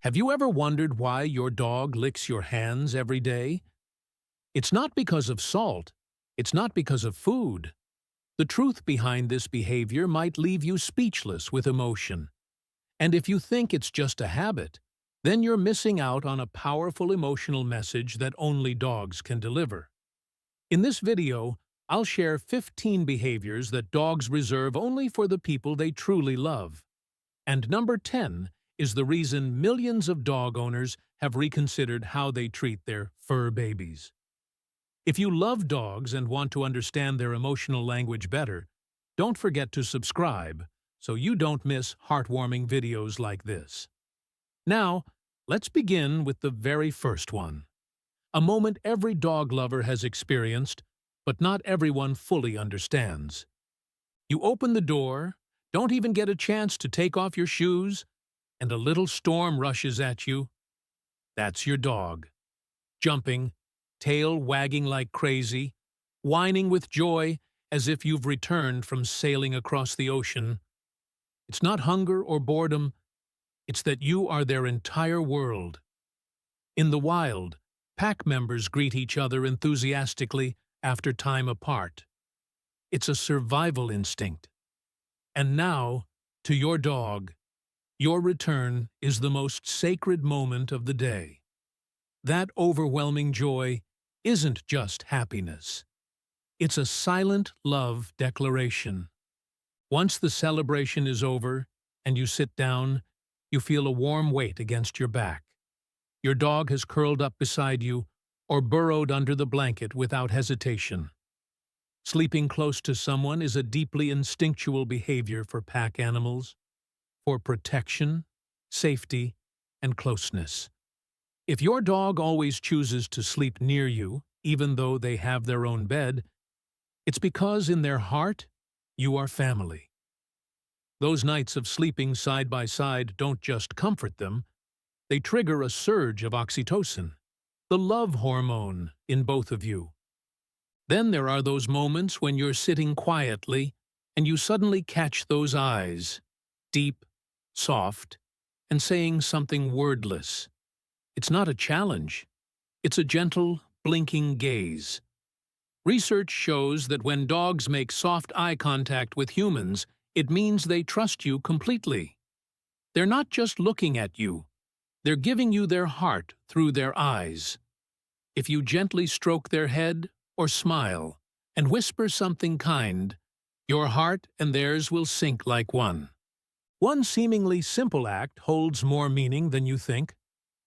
Have you ever wondered why your dog licks your hands every day? It's not because of salt. It's not because of food. The truth behind this behavior might leave you speechless with emotion. And if you think it's just a habit, then you're missing out on a powerful emotional message that only dogs can deliver. In this video, I'll share 15 behaviors that dogs reserve only for the people they truly love. And number 10 is the reason millions of dog owners have reconsidered how they treat their fur babies. If you love dogs and want to understand their emotional language better, don't forget to subscribe so you don't miss heartwarming videos like this. Now, let's begin with the very first one. A moment every dog lover has experienced, but not everyone fully understands. You open the door, don't even get a chance to take off your shoes, and a little storm rushes at you. That's your dog. Jumping, tail wagging like crazy, whining with joy as if you've returned from sailing across the ocean. It's not hunger or boredom, it's that you are their entire world. In the wild, pack members greet each other enthusiastically after time apart. It's a survival instinct. And now, to your dog, your return is the most sacred moment of the day. That overwhelming joy isn't just happiness. It's a silent love declaration. Once the celebration is over and you sit down, you feel a warm weight against your back. Your dog has curled up beside you or burrowed under the blanket without hesitation. Sleeping close to someone is a deeply instinctual behavior for pack animals, for protection, safety, and closeness. If your dog always chooses to sleep near you, even though they have their own bed, it's because in their heart, you are family. Those nights of sleeping side by side don't just comfort them, they trigger a surge of oxytocin, the love hormone in both of you. Then there are those moments when you're sitting quietly and you suddenly catch those eyes, deep, soft, and saying something wordless. It's not a challenge. It's a gentle, blinking gaze. Research shows that when dogs make soft eye contact with humans, it means they trust you completely. They're not just looking at you. They're giving you their heart through their eyes. If you gently stroke their head or smile and whisper something kind, your heart and theirs will sync like one. One seemingly simple act holds more meaning than you think,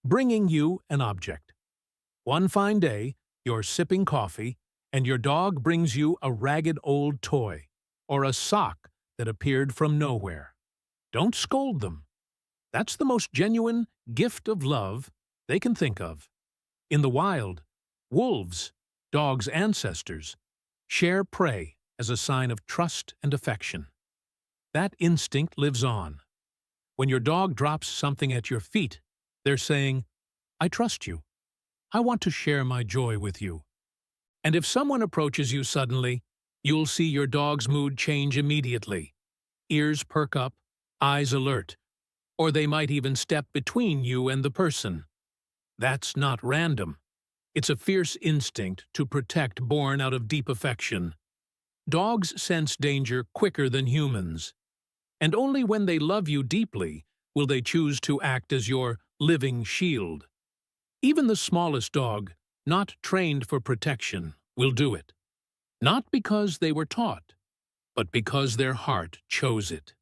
bringing you an object. One fine day, you're sipping coffee, and your dog brings you a ragged old toy or a sock that appeared from nowhere. Don't scold them. That's the most genuine gift of love they can think of. In the wild, wolves, dogs' ancestors, share prey as a sign of trust and affection. That instinct lives on. When your dog drops something at your feet, they're saying, "I trust you. I want to share my joy with you." And if someone approaches you suddenly, you'll see your dog's mood change immediately. Ears perk up, eyes alert, or they might even step between you and the person. That's not random. It's a fierce instinct to protect born out of deep affection. Dogs sense danger quicker than humans. And only when they love you deeply will they choose to act as your living shield. Even the smallest dog, not trained for protection, will do it. Not because they were taught, but because their heart chose it.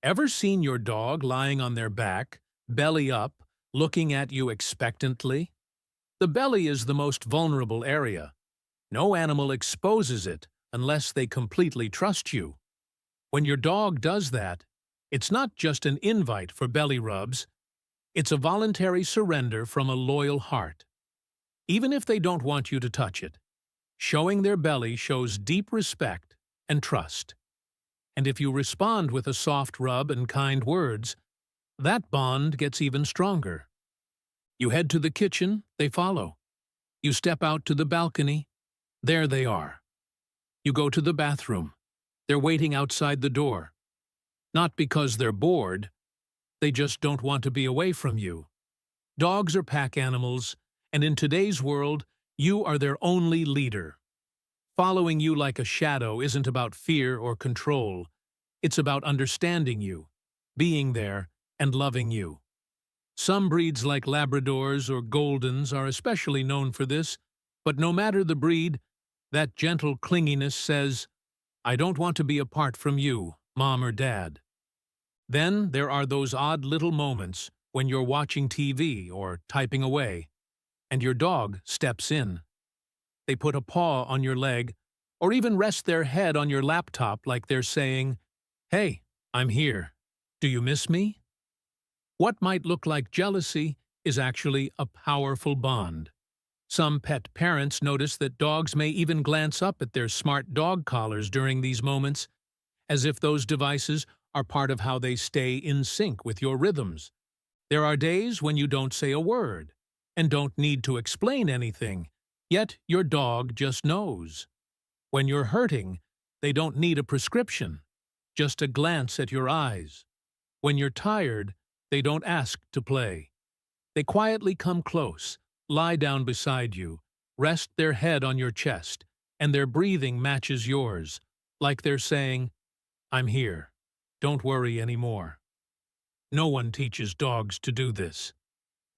Ever seen your dog lying on their back, belly up, looking at you expectantly? The belly is the most vulnerable area. No animal exposes it unless they completely trust you. When your dog does that, it's not just an invite for belly rubs, it's a voluntary surrender from a loyal heart. Even if they don't want you to touch it, showing their belly shows deep respect and trust. And if you respond with a soft rub and kind words, that bond gets even stronger. You head to the kitchen, they follow. You step out to the balcony, there they are. You go to the bathroom, they're waiting outside the door. Not because they're bored, they just don't want to be away from you. Dogs are pack animals, and in today's world, you are their only leader. Following you like a shadow isn't about fear or control. It's about understanding you, being there, and loving you. Some breeds like Labradors or Goldens are especially known for this, but no matter the breed, that gentle clinginess says, "I don't want to be apart from you, Mom or Dad." Then there are those odd little moments when you're watching TV or typing away, and your dog steps in. They put a paw on your leg, or even rest their head on your laptop like they're saying, "Hey, I'm here. Do you miss me?" What might look like jealousy is actually a powerful bond. Some pet parents notice that dogs may even glance up at their smart dog collars during these moments, as if those devices are part of how they stay in sync with your rhythms. There are days when you don't say a word and don't need to explain anything, yet your dog just knows. When you're hurting, they don't need a prescription, just a glance at your eyes. When you're tired, they don't ask to play. They quietly come close, lie down beside you, rest their head on your chest, and their breathing matches yours, like they're saying, "I'm here. Don't worry anymore." No one teaches dogs to do this.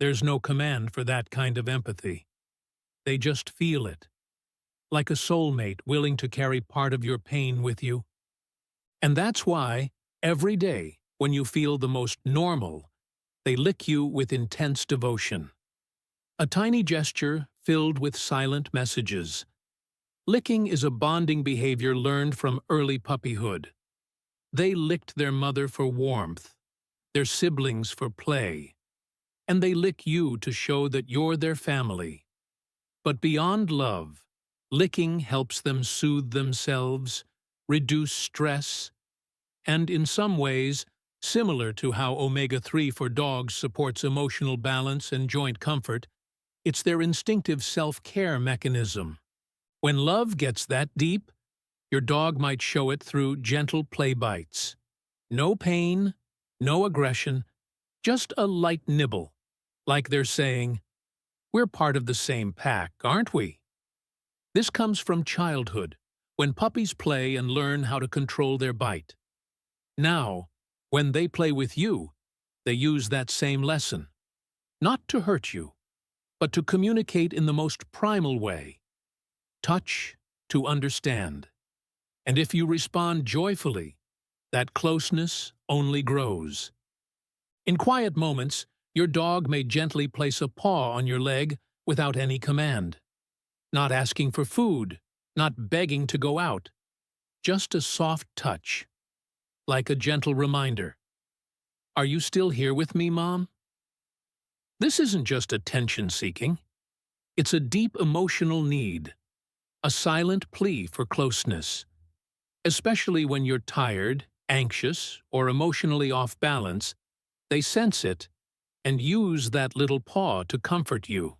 There's no command for that kind of empathy. They just feel it, like a soulmate willing to carry part of your pain with you. And that's why, every day, when you feel the most normal, they lick you with intense devotion. A tiny gesture filled with silent messages. Licking is a bonding behavior learned from early puppyhood. They licked their mother for warmth, their siblings for play, and they lick you to show that you're their family. But beyond love, licking helps them soothe themselves, reduce stress, and in some ways, similar to how omega-3 for dogs supports emotional balance and joint comfort, it's their instinctive self-care mechanism. When love gets that deep, your dog might show it through gentle play bites. No pain, no aggression, just a light nibble, like they're saying, "We're part of the same pack, aren't we?" This comes from childhood, when puppies play and learn how to control their bite. Now, when they play with you, they use that same lesson. Not to hurt you, but to communicate in the most primal way. Touch to understand. And if you respond joyfully, that closeness only grows. In quiet moments, your dog may gently place a paw on your leg without any command. Not asking for food, not begging to go out. Just a soft touch, like a gentle reminder. "Are you still here with me, Mom?" This isn't just attention-seeking. It's a deep emotional need, a silent plea for closeness. Especially when you're tired, anxious, or emotionally off balance, they sense it and use that little paw to comfort you,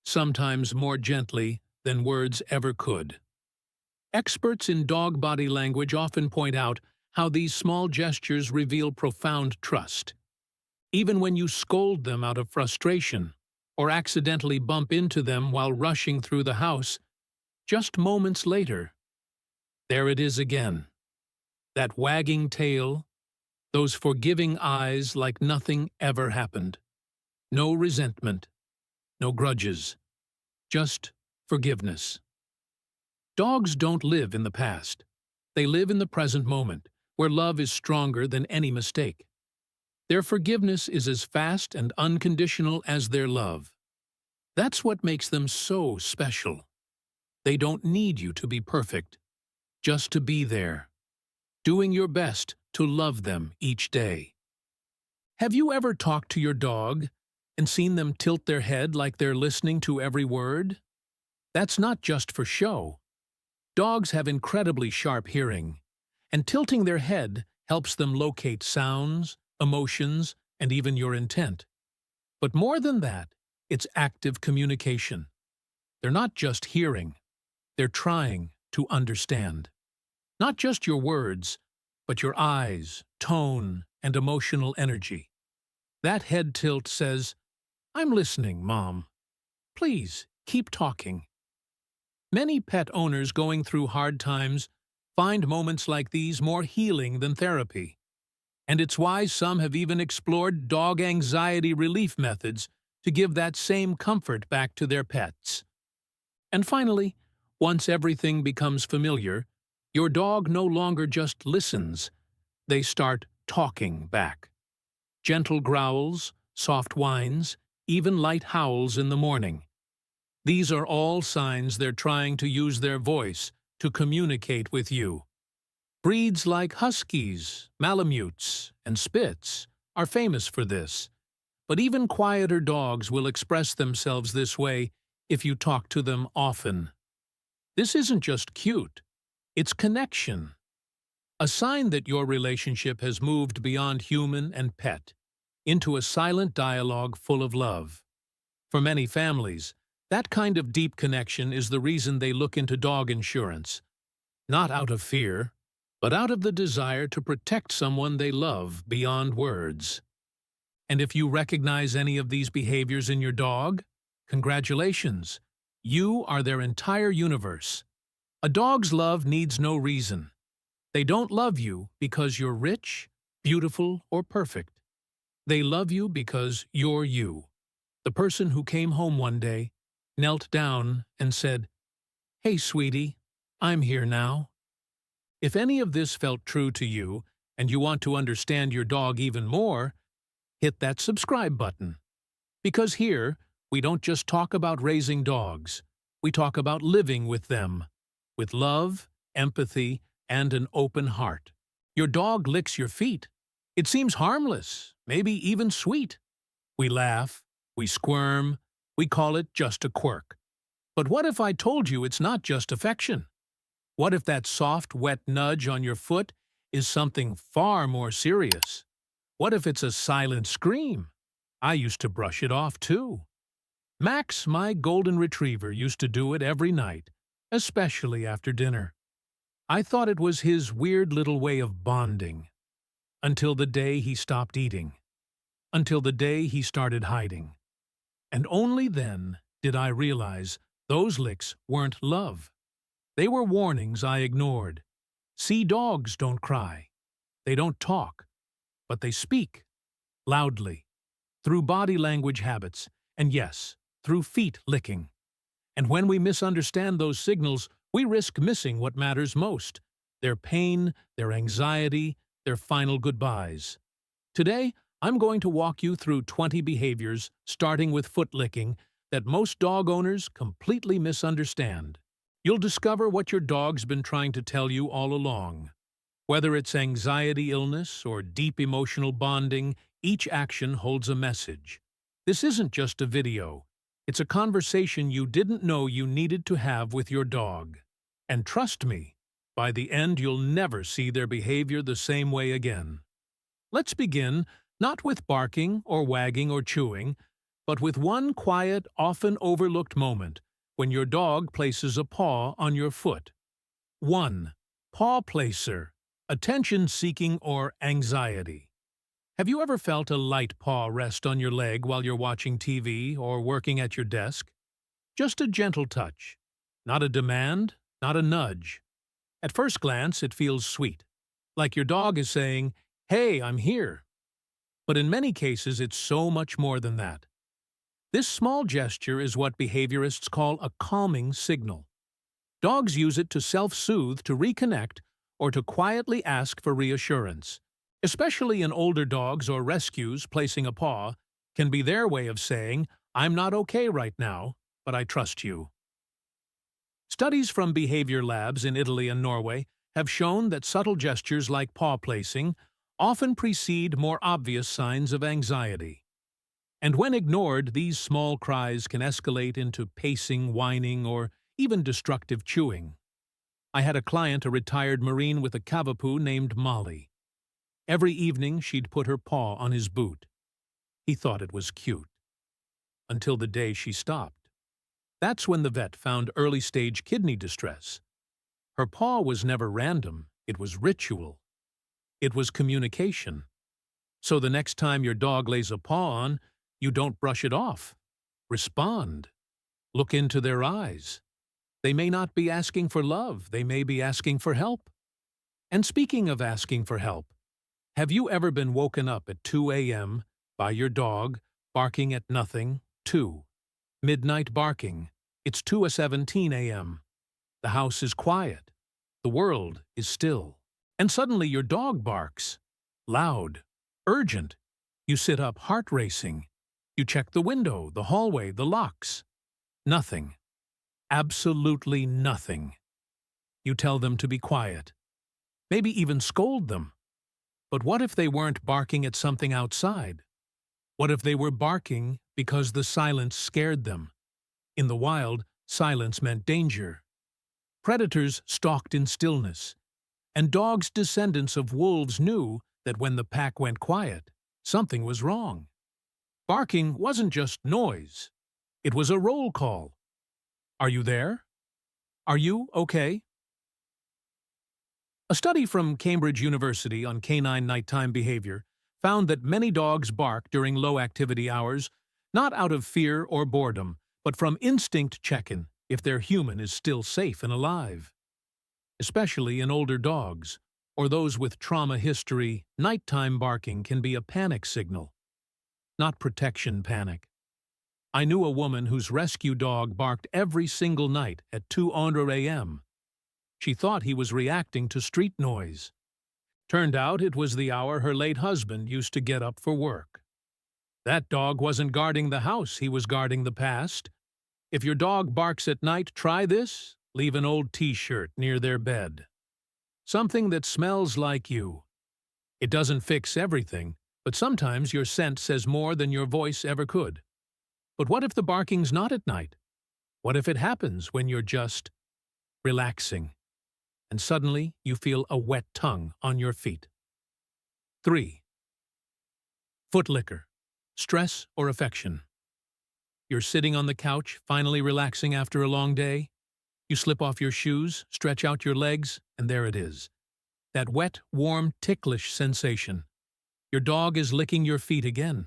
sometimes more gently than words ever could. Experts in dog body language often point out how these small gestures reveal profound trust. Even when you scold them out of frustration or accidentally bump into them while rushing through the house, just moments later, there it is again. That wagging tail, those forgiving eyes like nothing ever happened. No resentment, no grudges, just forgiveness. Dogs don't live in the past. They live in the present moment, where love is stronger than any mistake. Their forgiveness is as fast and unconditional as their love. That's what makes them so special. They don't need you to be perfect, just to be there, doing your best to love them each day. Have you ever talked to your dog and seen them tilt their head like they're listening to every word? That's not just for show. Dogs have incredibly sharp hearing, and tilting their head helps them locate sounds, emotions, and even your intent. But more than that, it's active communication. They're not just hearing, they're trying to understand. Not just your words, but your eyes, tone, and emotional energy. That head tilt says, I'm listening, Mom. Please, keep talking. Many pet owners going through hard times find moments like these more healing than therapy. And it's why some have even explored dog anxiety relief methods to give that same comfort back to their pets. And finally, once everything becomes familiar, your dog no longer just listens, they start talking back. Gentle growls, soft whines, even light howls in the morning. These are all signs they're trying to use their voice to communicate with you. Breeds like Huskies, Malamutes, and Spitz are famous for this, but even quieter dogs will express themselves this way if you talk to them often. This isn't just cute, it's connection. A sign that your relationship has moved beyond human and pet into a silent dialogue full of love. For many families, that kind of deep connection is the reason they look into dog insurance. Not out of fear, but out of the desire to protect someone they love beyond words. And if you recognize any of these behaviors in your dog, congratulations, you are their entire universe. A dog's love needs no reason. They don't love you because you're rich, beautiful, or perfect. They love you because you're you. The person who came home one day, knelt down, and said, "Hey, sweetie, I'm here now." If any of this felt true to you, and you want to understand your dog even more, hit that subscribe button. Because here, we don't just talk about raising dogs, we talk about living with them, with love, empathy, and an open heart. Your dog licks your feet. It seems harmless, maybe even sweet. We laugh, we squirm, we call it just a quirk. But what if I told you it's not just affection? What if that soft, wet nudge on your foot is something far more serious? What if it's a silent scream? I used to brush it off too. Max, my golden retriever, used to do it every night, especially after dinner. I thought it was his weird little way of bonding. Until the day he stopped eating. Until the day he started hiding. And only then did I realize those licks weren't love. They were warnings I ignored. See, dogs don't cry. They don't talk. But they speak. Loudly. Through body language habits. And yes, through feet licking. And when we misunderstand those signals, we risk missing what matters most. Their pain, their anxiety, their final goodbyes. Today, I'm going to walk you through 20 behaviors, starting with foot licking, that most dog owners completely misunderstand. You'll discover what your dog's been trying to tell you all along. Whether it's anxiety illness or deep emotional bonding, each action holds a message. This isn't just a video. It's a conversation you didn't know you needed to have with your dog. And trust me, by the end you'll never see their behavior the same way again. Let's begin, not with barking or wagging or chewing, but with one quiet, often overlooked moment when your dog places a paw on your foot. 1. Paw placer, attention-seeking or anxiety. Have you ever felt a light paw rest on your leg while you're watching TV or working at your desk? Just a gentle touch. Not a demand, not a nudge. At first glance, it feels sweet, like your dog is saying, "Hey, I'm here." But in many cases, it's so much more than that. This small gesture is what behaviorists call a calming signal. Dogs use it to self-soothe, to reconnect, or to quietly ask for reassurance. Especially in older dogs or rescues, placing a paw can be their way of saying, "I'm not okay right now, but I trust you." Studies from behavior labs in Italy and Norway have shown that subtle gestures like paw placing often precede more obvious signs of anxiety. And when ignored, these small cries can escalate into pacing, whining, or even destructive chewing. I had a client, a retired Marine with a Cavapoo named Molly. Every evening, she'd put her paw on his boot. He thought it was cute. Until the day she stopped. That's when the vet found early-stage kidney distress. Her paw was never random, it was ritual. It was communication. So the next time your dog lays a paw on, You don't brush it off. Respond. Look into their eyes. They may not be asking for love, they may be asking for help. And speaking of asking for help, have you ever been woken up at 2 a.m. by your dog barking at nothing? 2. Midnight barking. It's 2:17 a.m. The house is quiet. The world is still. And suddenly your dog barks. Loud. Urgent. You sit up, heart racing. You check the window, the hallway, the locks. Nothing. Absolutely nothing. You tell them to be quiet. Maybe even scold them. But what if they weren't barking at something outside? What if they were barking because the silence scared them? In the wild, silence meant danger. Predators stalked in stillness, and dogs descendants of wolves knew that when the pack went quiet, something was wrong. Barking wasn't just noise. It was a roll call. Are you there? Are you okay? A study from Cambridge University on canine nighttime behavior found that many dogs bark during low-activity hours, not out of fear or boredom, but from instinct check-in if their human is still safe and alive. Especially in older dogs, or those with trauma history, nighttime barking can be a panic signal, not protection panic. I knew a woman whose rescue dog barked every single night at 2 a.m. She thought he was reacting to street noise. Turned out it was the hour her late husband used to get up for work. That dog wasn't guarding the house, he was guarding the past. If your dog barks at night, try this. Leave an old t-shirt near their bed. Something that smells like you. It doesn't fix everything, but sometimes your scent says more than your voice ever could. But what if the barking's not at night? What if it happens when you're just relaxing, and suddenly you feel a wet tongue on your feet? 3. Foot licker. Stress or affection. You're sitting on the couch, finally relaxing after a long day. You slip off your shoes, stretch out your legs, and there it is. That wet, warm, ticklish sensation. Your dog is licking your feet again.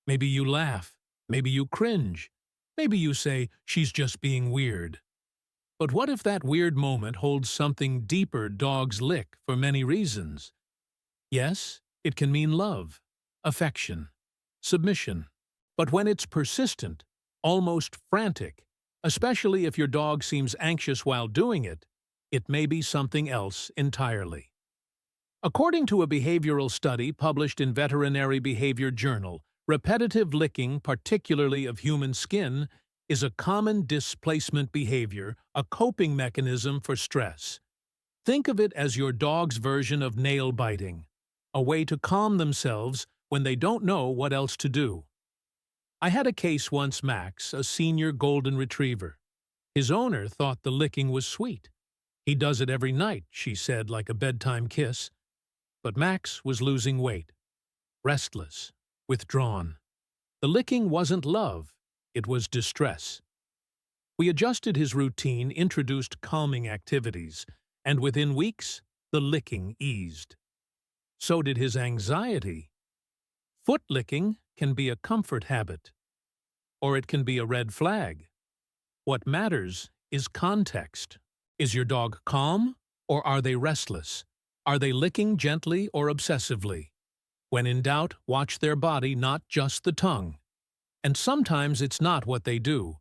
Maybe you laugh. Maybe you cringe. Maybe you say, she's just being weird. But what if that weird moment holds something deeper dogs lick for many reasons? Yes, it can mean love, affection, submission. But when it's persistent, almost frantic, especially if your dog seems anxious while doing it, it may be something else entirely. According to a behavioral study published in Veterinary Behavior Journal, repetitive licking, particularly of human skin, is a common displacement behavior, a coping mechanism for stress. Think of it as your dog's version of nail biting, a way to calm themselves when they don't know what else to do. I had a case once, Max, a senior golden retriever. His owner thought the licking was sweet. He does it every night, she said, like a bedtime kiss. But Max was losing weight, restless, withdrawn. The licking wasn't love, it was distress. We adjusted his routine, introduced calming activities, and within weeks, the licking eased. So did his anxiety. Foot licking can be a comfort habit, or it can be a red flag. What matters is context. Is your dog calm, or are they restless? Are they licking gently or obsessively? When in doubt, watch their body, not just the tongue. And sometimes it's not what they do,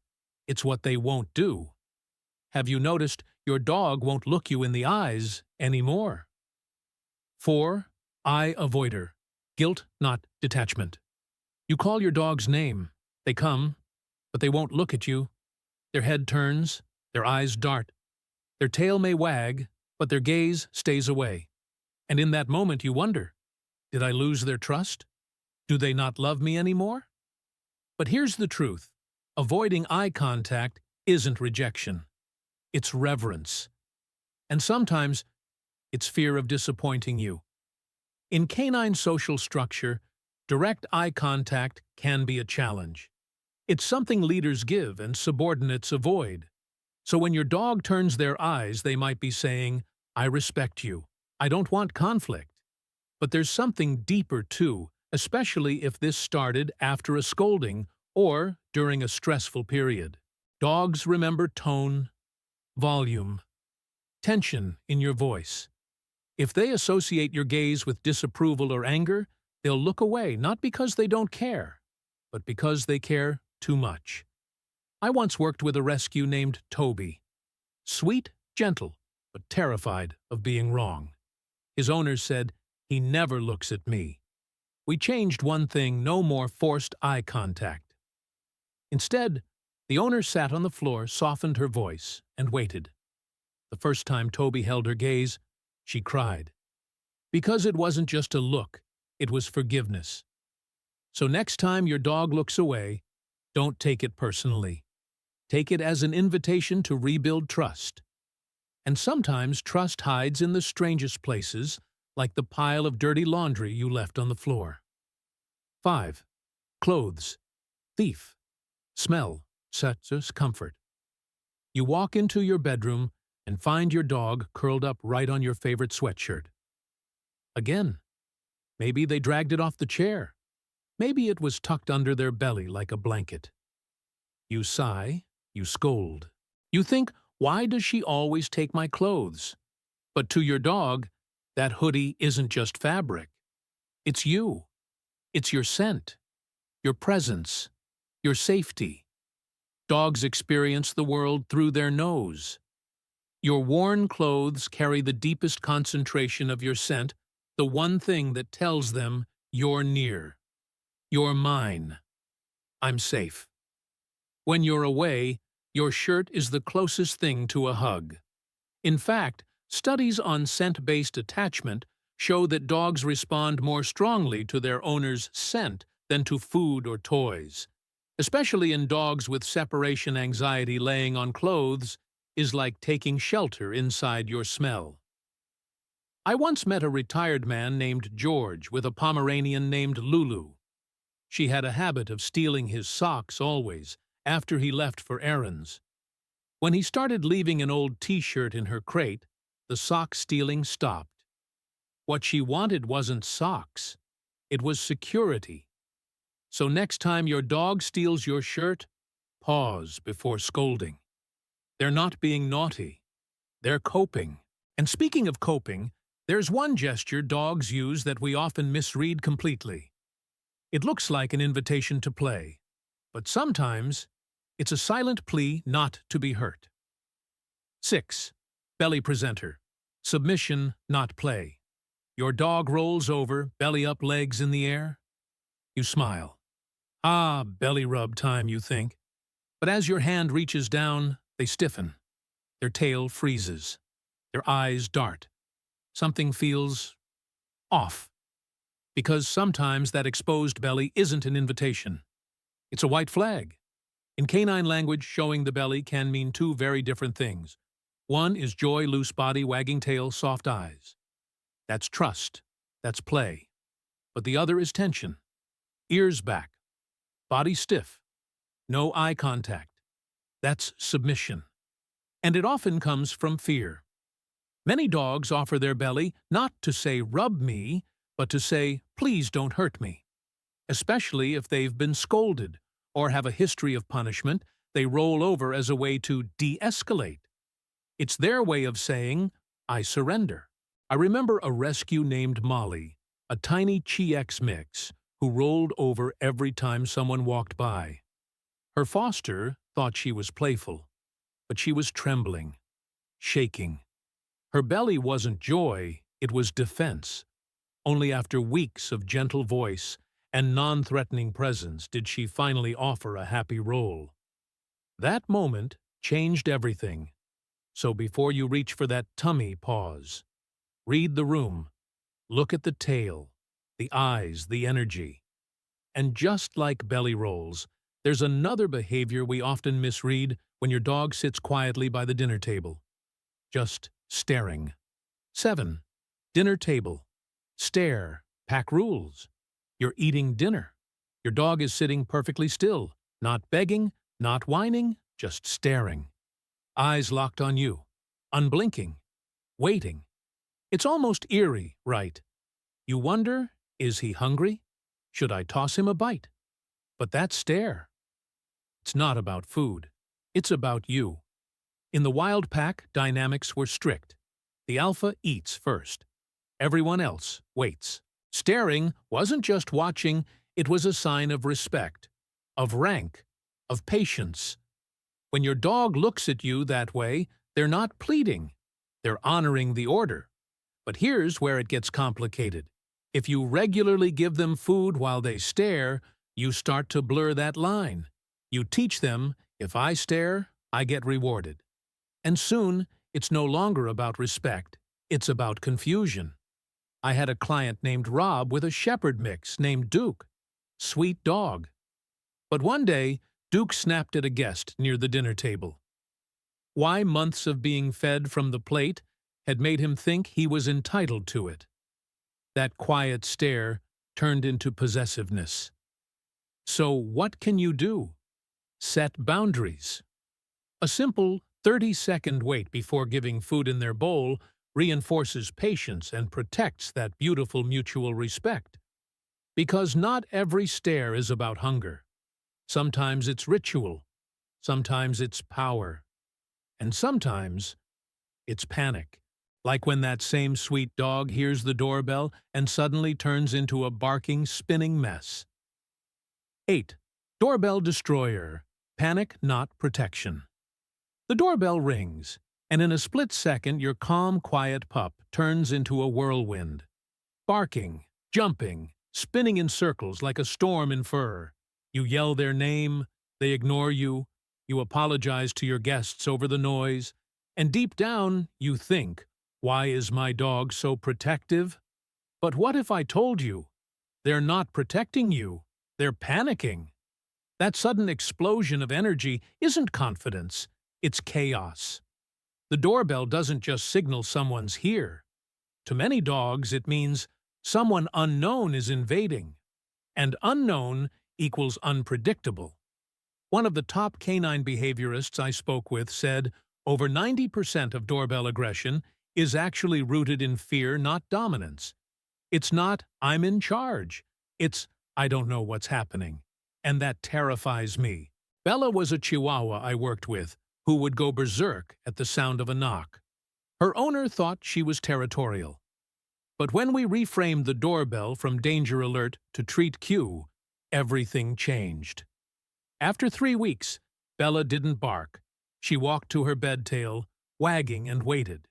it's what they won't do. Have you noticed your dog won't look you in the eyes anymore? 4. Eye avoider. Guilt, not detachment. You call your dog's name. They come, but they won't look at you. Their head turns, their eyes dart. Their tail may wag, but their gaze stays away. And in that moment you wonder, did I lose their trust? Do they not love me anymore? But here's the truth. Avoiding eye contact isn't rejection. It's reverence. And sometimes it's fear of disappointing you. In canine social structure, direct eye contact can be a challenge. It's something leaders give and subordinates avoid. So when your dog turns their eyes, they might be saying, I respect you. I don't want conflict. But there's something deeper too, especially if this started after a scolding or during a stressful period. Dogs remember tone, volume, tension in your voice. If they associate your gaze with disapproval or anger, they'll look away not because they don't care, but because they care too much. I once worked with a rescue named Toby. Sweet, gentle, but terrified of being wrong. His owners said, "He never looks at me." We changed one thing: no more forced eye contact. Instead, the owner sat on the floor, softened her voice, and waited. The first time Toby held her gaze, she cried. Because it wasn't just a look, it was forgiveness. So next time your dog looks away, don't take it personally. Take it as an invitation to rebuild trust. And sometimes trust hides in the strangest places, like the pile of dirty laundry you left on the floor. 5. Clothes. Thief. Smell. Such as comfort. You walk into your bedroom and find your dog curled up right on your favorite sweatshirt. Again, maybe they dragged it off the chair. Maybe it was tucked under their belly like a blanket. You sigh, you scold. You think, why does she always take my clothes? But to your dog, that hoodie isn't just fabric. It's you. It's your scent, your presence, your safety. Dogs experience the world through their nose. Your worn clothes carry the deepest concentration of your scent, the one thing that tells them you're near. You're mine. I'm safe. When you're away, your shirt is the closest thing to a hug. In fact, studies on scent-based attachment show that dogs respond more strongly to their owner's scent than to food or toys. Especially in dogs with separation anxiety, laying on clothes is like taking shelter inside your smell. I once met a retired man named George with a Pomeranian named Lulu. She had a habit of stealing his socks always, after he left for errands. When he started leaving an old t-shirt in her crate, the sock stealing stopped. What she wanted wasn't socks. It was security. So next time your dog steals your shirt, pause before scolding. They're not being naughty. They're coping. And speaking of coping, there's one gesture dogs use that we often misread completely. It looks like an invitation to play, but sometimes it's a silent plea not to be hurt. 6. Belly presenter. Submission, not play. Your dog rolls over, belly up, legs in the air. You smile. Ah, belly rub time, you think. But as your hand reaches down, they stiffen. Their tail freezes. Their eyes dart. Something feels off. Because sometimes that exposed belly isn't an invitation. It's a white flag. In canine language, showing the belly can mean two very different things. One is joy, loose body, wagging tail, soft eyes. That's trust. That's play. But the other is tension. Ears back. Body stiff. No eye contact. That's submission. And it often comes from fear. Many dogs offer their belly not to say, "rub me," but to say, "please don't hurt me." Especially if they've been scolded or have a history of punishment, they roll over as a way to de-escalate. It's their way of saying, "I surrender." I remember a rescue named Molly, a tiny Chi-X mix, who rolled over every time someone walked by. Her foster thought she was playful, but she was trembling, shaking. Her belly wasn't joy, it was defense. Only after weeks of gentle voice and non-threatening presence did she finally offer a happy roll. That moment changed everything. So before you reach for that tummy, pause. Read the room. Look at the tail, the eyes, the energy. And just like belly rolls, there's another behavior we often misread when your dog sits quietly by the dinner table. Just staring. 7. Dinner table. Stare. Pack rules. You're eating dinner. Your dog is sitting perfectly still, not begging, not whining, just staring. Eyes locked on you, unblinking, waiting. It's almost eerie, right? You wonder, is he hungry? Should I toss him a bite? But that stare. It's not about food. It's about you. In the wild pack, dynamics were strict. The alpha eats first. Everyone else waits. Staring wasn't just watching, it was a sign of respect, of rank, of patience. When your dog looks at you that way, they're not pleading. They're honoring the order. But here's where it gets complicated. If you regularly give them food while they stare, you start to blur that line. You teach them, if I stare, I get rewarded. And soon, it's no longer about respect. It's about confusion. I had a client named Rob with a shepherd mix named Duke. Sweet dog. But one day, Duke snapped at a guest near the dinner table. Why months of being fed from the plate had made him think he was entitled to it. That quiet stare turned into possessiveness. So what can you do? Set boundaries. A simple 30-second wait before giving food in their bowl reinforces patience and protects that beautiful mutual respect. Because not every stare is about hunger. Sometimes it's ritual, sometimes it's power, and sometimes it's panic. Like when that same sweet dog hears the doorbell and suddenly turns into a barking, spinning mess. 8. Doorbell destroyer. Panic, not protection. The doorbell rings, and in a split second your calm, quiet pup turns into a whirlwind. Barking, jumping, spinning in circles like a storm in fur. You yell their name, they ignore you, you apologize to your guests over the noise, and deep down you think, why is my dog so protective? But what if I told you? They're not protecting you, they're panicking. That sudden explosion of energy isn't confidence, it's chaos. The doorbell doesn't just signal someone's here. To many dogs, it means someone unknown is invading. And unknown equals unpredictable. One of the top canine behaviorists I spoke with said over 90% of doorbell aggression is actually rooted in fear, not dominance. It's not, I'm in charge. It's, I don't know what's happening. And that terrifies me. Bella was a Chihuahua I worked with who would go berserk at the sound of a knock. Her owner thought she was territorial. But when we reframed the doorbell from danger alert to treat cue, everything changed. After 3 weeks, Bella didn't bark. She walked to her bedtail, wagging and waited.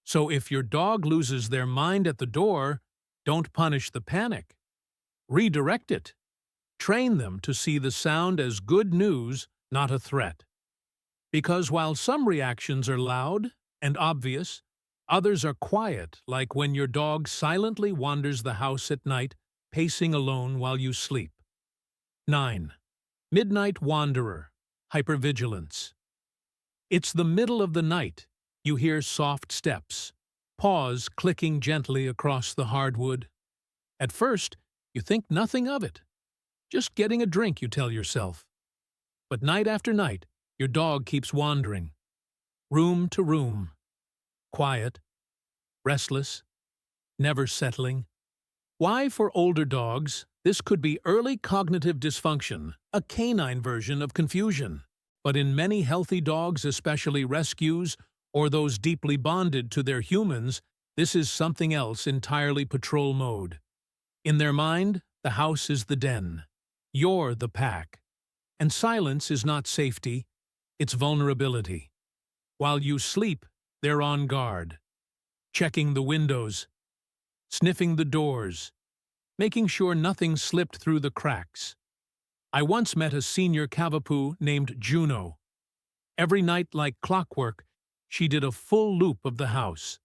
So if your dog loses their mind at the door, don't punish the panic. Redirect it. Train them to see the sound as good news, not a threat. Because while some reactions are loud and obvious, others are quiet, like when your dog silently wanders the house at night, pacing alone while you sleep. 9. Midnight wanderer. Hypervigilance. It's the middle of the night. You hear soft steps, paws clicking gently across the hardwood. At first, you think nothing of it. Just getting a drink, you tell yourself. But night after night, your dog keeps wandering. Room to room. Quiet. Restless. Never settling. Why, for older dogs, this could be early cognitive dysfunction, a canine version of confusion. But in many healthy dogs, especially rescues, or those deeply bonded to their humans, this is something else entirely patrol mode. In their mind, the house is the den. You're the pack. And silence is not safety, it's vulnerability. While you sleep, they're on guard. Checking the windows, sniffing the doors, making sure nothing slipped through the cracks. I once met a senior Cavapoo named Juno. Every night, like clockwork, she did a full loop of the house.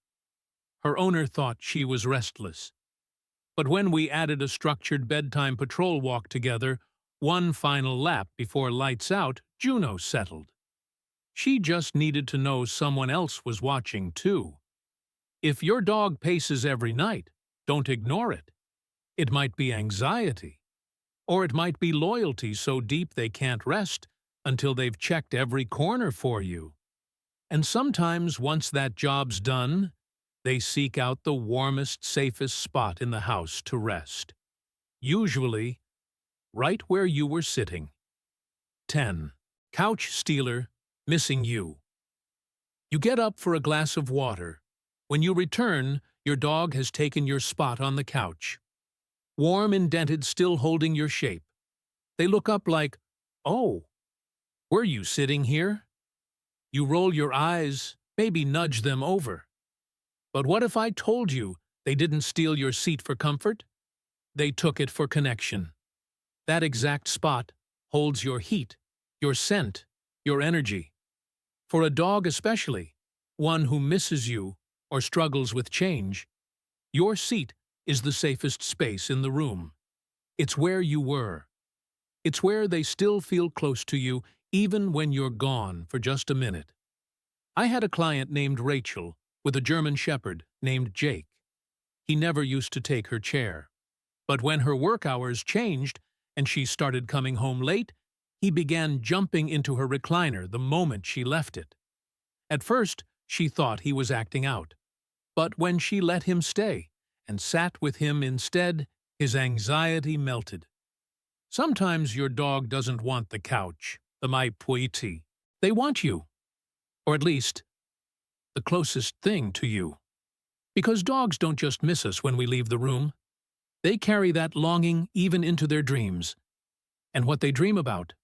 Her owner thought she was restless. But when we added a structured bedtime patrol walk together, one final lap before lights out, Juno settled. She just needed to know someone else was watching, too. If your dog paces every night, don't ignore it. It might be anxiety. Or it might be loyalty so deep they can't rest until they've checked every corner for you. And sometimes, once that job's done, they seek out the warmest, safest spot in the house to rest. usually right where you were sitting. 10. Couch stealer, missing you. You get up for a glass of water. When you return, your dog has taken your spot on the couch. Warm, indented, still holding your shape. They look up like, "Oh, were you sitting here?" You roll your eyes, maybe nudge them over. But what if I told you they didn't steal your seat for comfort? They took it for connection. That exact spot holds your heat, your scent, your energy. For a dog especially, one who misses you or struggles with change, your seat is the safest space in the room. It's where you were. It's where they still feel close to you even when you're gone for just a minute. I had a client named Rachel with a German Shepherd named Jake. He never used to take her chair. But when her work hours changed and she started coming home late, he began jumping into her recliner the moment she left it. At first, she thought he was acting out. But when she let him stay and sat with him instead, his anxiety melted. Sometimes your dog doesn't want the couch, the my potty. They want you. Or at least, the closest thing to you. Because dogs don't just miss us when we leave the room. They carry that longing even into their dreams. And what they dream about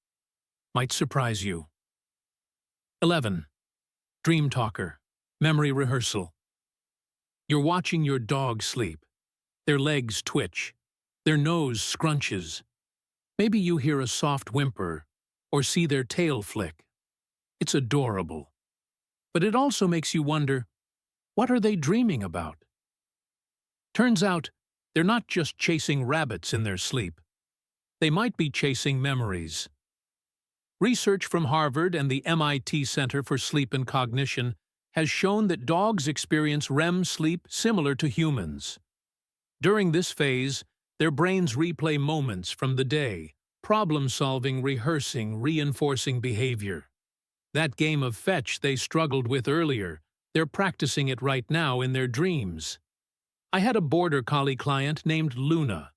might surprise you. 11. Dream talker, memory rehearsal. You're watching your dog sleep. Their legs twitch. Their nose scrunches. Maybe you hear a soft whimper or see their tail flick. It's adorable. But it also makes you wonder, what are they dreaming about? Turns out, they're not just chasing rabbits in their sleep. They might be chasing memories. Research from Harvard and the MIT Center for Sleep and Cognition has shown that dogs experience REM sleep similar to humans. During this phase, their brains replay moments from the day, problem-solving, rehearsing, reinforcing behavior. That game of fetch they struggled with earlier, they're practicing it right now in their dreams. I had a border collie client named Luna.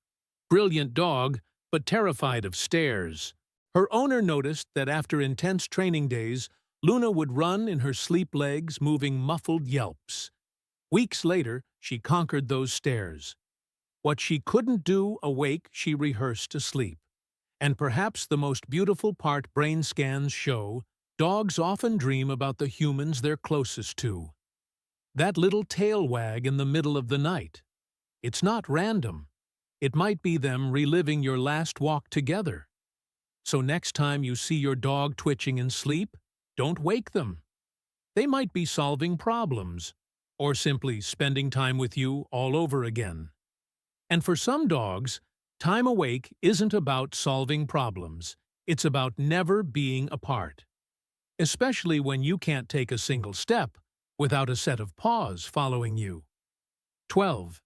Brilliant dog, but terrified of stairs. Her owner noticed that after intense training days, Luna would run in her sleep legs, moving muffled yelps. Weeks later, she conquered those stairs. What she couldn't do awake, she rehearsed asleep. And perhaps the most beautiful part brain scans show, dogs often dream about the humans they're closest to. That little tail wag in the middle of the night. It's not random. It might be them reliving your last walk together. So next time you see your dog twitching in sleep, don't wake them. They might be solving problems, or simply spending time with you all over again. And for some dogs, time awake isn't about solving problems. It's about never being apart. Especially when you can't take a single step without a set of paws following you. 12.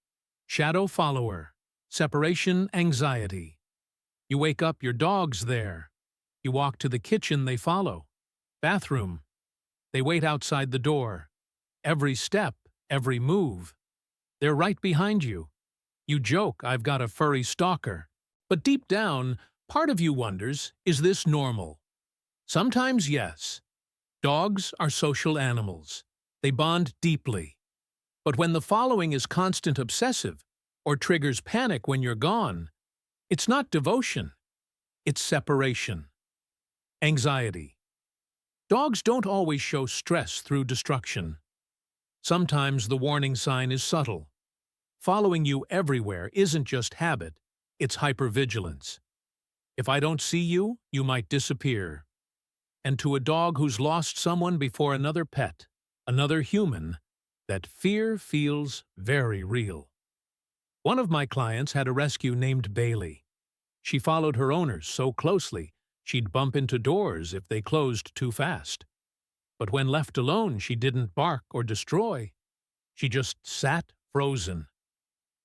Shadow follower, separation anxiety. You wake up, your dog's there. You walk to the kitchen, they follow. Bathroom. They wait outside the door. Every step, every move. They're right behind you. You joke, "I've got a furry stalker." But deep down, part of you wonders, is this normal? Sometimes yes. Dogs are social animals. They bond deeply. But when the following is constant obsessive, or triggers panic when you're gone, it's not devotion. It's separation. Anxiety. Dogs don't always show stress through destruction. Sometimes the warning sign is subtle. Following you everywhere isn't just habit, it's hypervigilance. If I don't see you, you might disappear. And to a dog who's lost someone before another pet, another human, that fear feels very real. One of my clients had a rescue named Bailey. She followed her owners so closely, she'd bump into doors if they closed too fast. But when left alone, she didn't bark or destroy. She just sat frozen.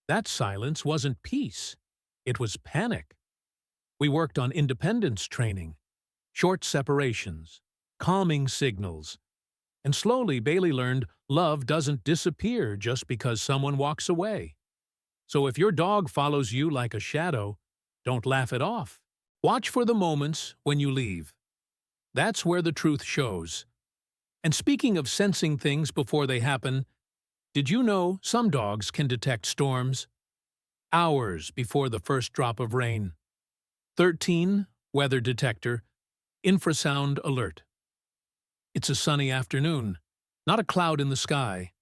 That silence wasn't peace. It was panic. We worked on independence training, short separations, calming signals, and slowly Bailey learned love doesn't disappear just because someone walks away. So if your dog follows you like a shadow, Don't laugh it off. Watch for the moments when you leave. That's where the truth shows. And speaking of sensing things before they happen, did you know some dogs can detect storms hours before the first drop of rain? 13. Weather detector. Infrasound alert. It's a sunny afternoon, not a cloud in the sky.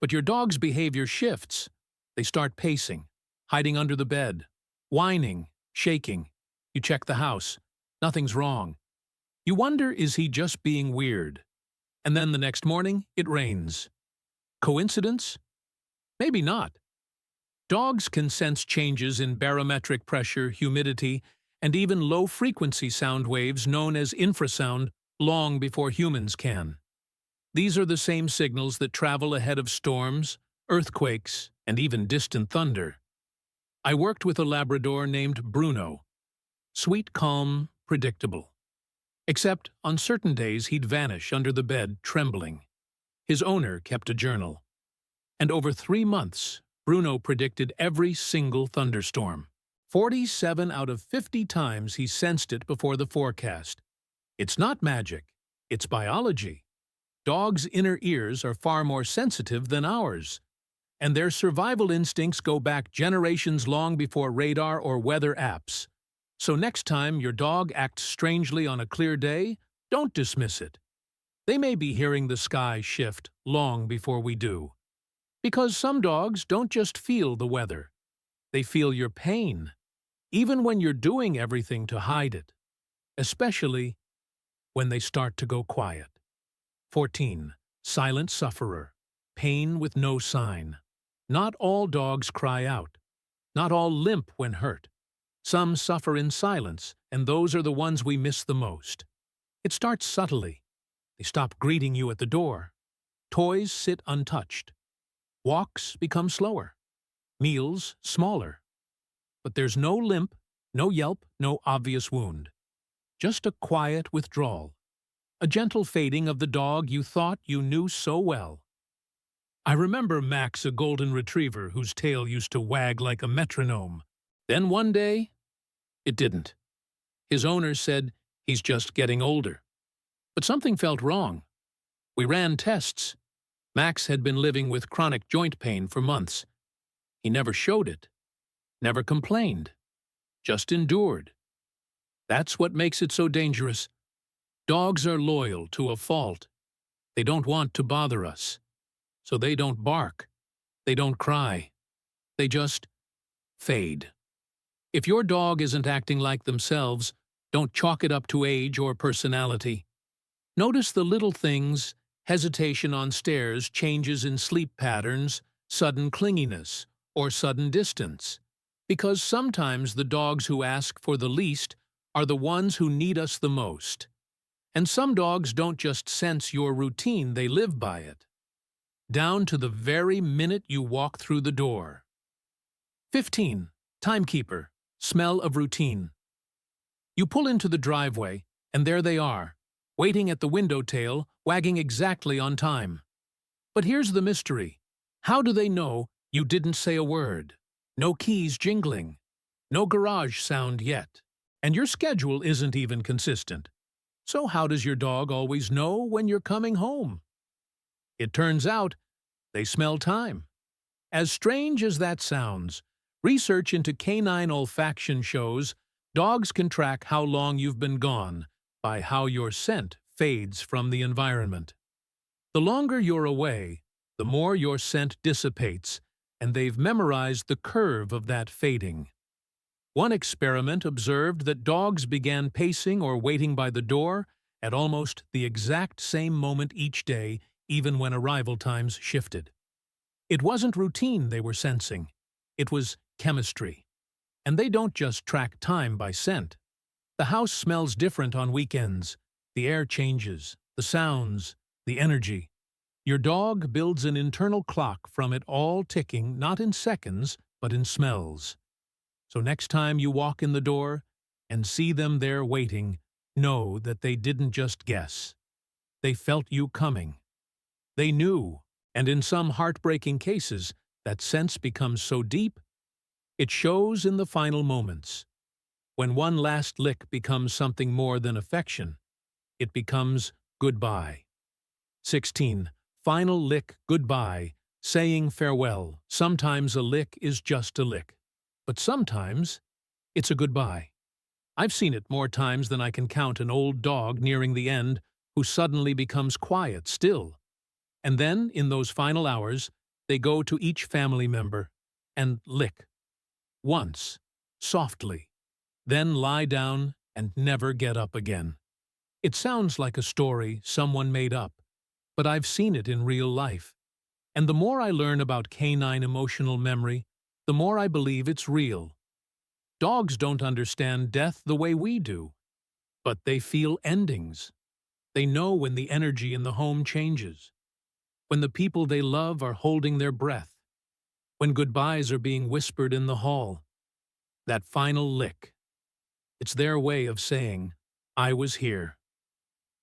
But your dog's behavior shifts. They start pacing, hiding under the bed, whining, shaking. You check the house. Nothing's wrong. You wonder, is he just being weird? And then the next morning, it rains. Coincidence? Maybe not. Dogs can sense changes in barometric pressure, humidity, and even low-frequency sound waves known as infrasound long before humans can. These are the same signals that travel ahead of storms, earthquakes, and even distant thunder. I worked with a Labrador named Bruno. Sweet, calm, predictable. Except on certain days he'd vanish under the bed, trembling. His owner kept a journal. And over 3 months, Bruno predicted every single thunderstorm. 47 out of 50 times he sensed it before the forecast. It's not magic, it's biology. Dogs' inner ears are far more sensitive than ours, and their survival instincts go back generations long before radar or weather apps. So next time your dog acts strangely on a clear day, don't dismiss it. They may be hearing the sky shift long before we do. Because some dogs don't just feel the weather. They feel your pain, even when you're doing everything to hide it. Especially when they start to go quiet. 14. Silent sufferer. Pain with no sign. Not all dogs cry out. Not all limp when hurt. Some suffer in silence, and those are the ones we miss the most. It starts subtly. They stop greeting you at the door. Toys sit untouched. Walks become slower. Meals smaller. But there's no limp, no yelp, no obvious wound. Just a quiet withdrawal. A gentle fading of the dog you thought you knew so well. I remember Max, a golden retriever whose tail used to wag like a metronome. Then one day, it didn't. His owner said he's just getting older. But something felt wrong. We ran tests. Max had been living with chronic joint pain for months. He never showed it. Never complained. Just endured. That's what makes it so dangerous. Dogs are loyal to a fault. They don't want to bother us. So they don't bark. They don't cry. They just fade. If your dog isn't acting like themselves, don't chalk it up to age or personality. Notice the little things: hesitation on stairs, changes in sleep patterns, sudden clinginess, or sudden distance. Because sometimes the dogs who ask for the least are the ones who need us the most. And some dogs don't just sense your routine, they live by it. Down to the very minute you walk through the door. 15. Timekeeper. Smell of routine. You pull into the driveway, and there they are, waiting at the window tail, wagging exactly on time. But here's the mystery. How do they know you didn't say a word? No keys jingling. No garage sound yet. And your schedule isn't even consistent. So how does your dog always know when you're coming home? It turns out they smell time. As strange as that sounds, research into canine olfaction shows dogs can track how long you've been gone by how your scent fades from the environment. The longer you're away, the more your scent dissipates, and they've memorized the curve of that fading. One experiment observed that dogs began pacing or waiting by the door at almost the exact same moment each day, even when arrival times shifted. It wasn't routine they were sensing. It was chemistry. And they don't just track time by scent. The house smells different on weekends. The air changes, the sounds, the energy. Your dog builds an internal clock from it all ticking not in seconds, but in smells. So next time you walk in the door and see them there waiting, know that they didn't just guess. They felt you coming. They knew, and in some heartbreaking cases, that sense becomes so deep, it shows in the final moments. When one last lick becomes something more than affection, it becomes goodbye. 16. Final lick, goodbye, saying farewell. Sometimes a lick is just a lick, but sometimes it's a goodbye. I've seen it more times than I can count, an old dog nearing the end who suddenly becomes quiet, still. And then, in those final hours, they go to each family member and lick. Once, softly, then lie down and never get up again. It sounds like a story someone made up, but I've seen it in real life. And the more I learn about canine emotional memory, the more I believe it's real. Dogs don't understand death the way we do, but they feel endings. They know when the energy in the home changes, when the people they love are holding their breath, when goodbyes are being whispered in the hall. That final lick. It's their way of saying, I was here.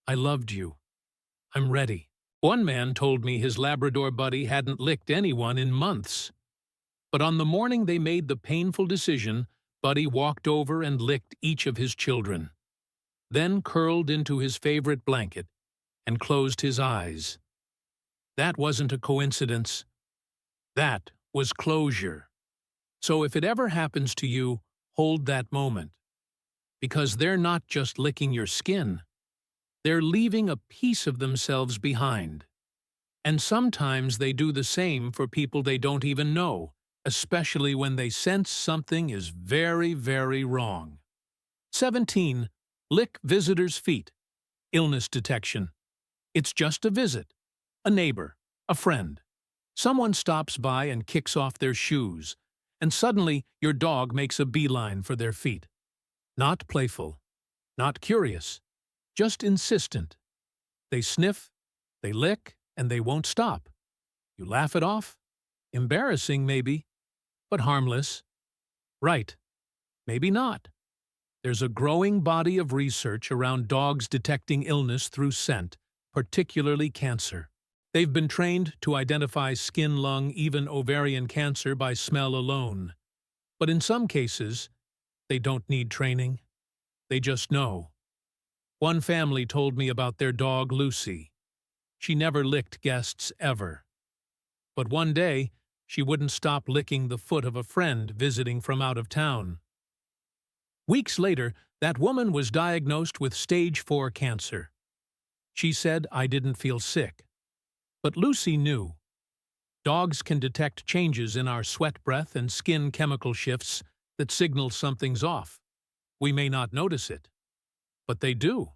I loved you. I'm ready. One man told me his Labrador buddy hadn't licked anyone in months. But on the morning they made the painful decision, Buddy walked over and licked each of his children, then curled into his favorite blanket and closed his eyes. That wasn't a coincidence. That was closure. So if it ever happens to you, hold that moment. Because they're not just licking your skin. They're leaving a piece of themselves behind. And sometimes they do the same for people they don't even know, especially when they sense something is very, very wrong. 17. Lick visitors' feet. Illness detection. It's just a visit. A neighbor. A friend. Someone stops by and kicks off their shoes, and suddenly your dog makes a beeline for their feet. Not playful. Not curious. Just insistent. They sniff, they lick, and they won't stop. You laugh it off? Embarrassing, maybe, but harmless. Right. Maybe not. There's a growing body of research around dogs detecting illness through scent, particularly cancer. They've been trained to identify skin, lung, even ovarian cancer by smell alone. But in some cases, they don't need training. They just know. One family told me about their dog, Lucy. She never licked guests ever. But one day, she wouldn't stop licking the foot of a friend visiting from out of town. Weeks later, that woman was diagnosed with stage 4 cancer. She said, I didn't feel sick. But Lucy knew. Dogs can detect changes in our sweat breath and skin chemical shifts that signal something's off. We may not notice it, but they do.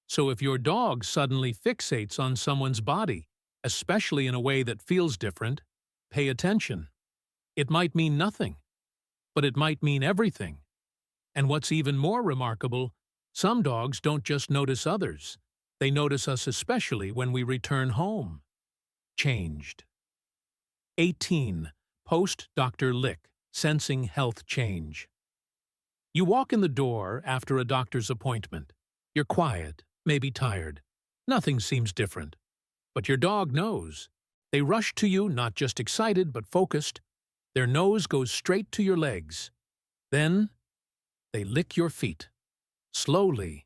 So if your dog suddenly fixates on someone's body, especially in a way that feels different, pay attention. It might mean nothing, but it might mean everything. And what's even more remarkable, some dogs don't just notice others. They notice us especially when we return home. Changed. 18. Post-doctor lick, sensing health change. You walk in the door after a doctor's appointment. You're quiet, maybe tired. Nothing seems different. But your dog knows. They rush to you, not just excited, but focused. Their nose goes straight to your legs. Then, they lick your feet. Slowly.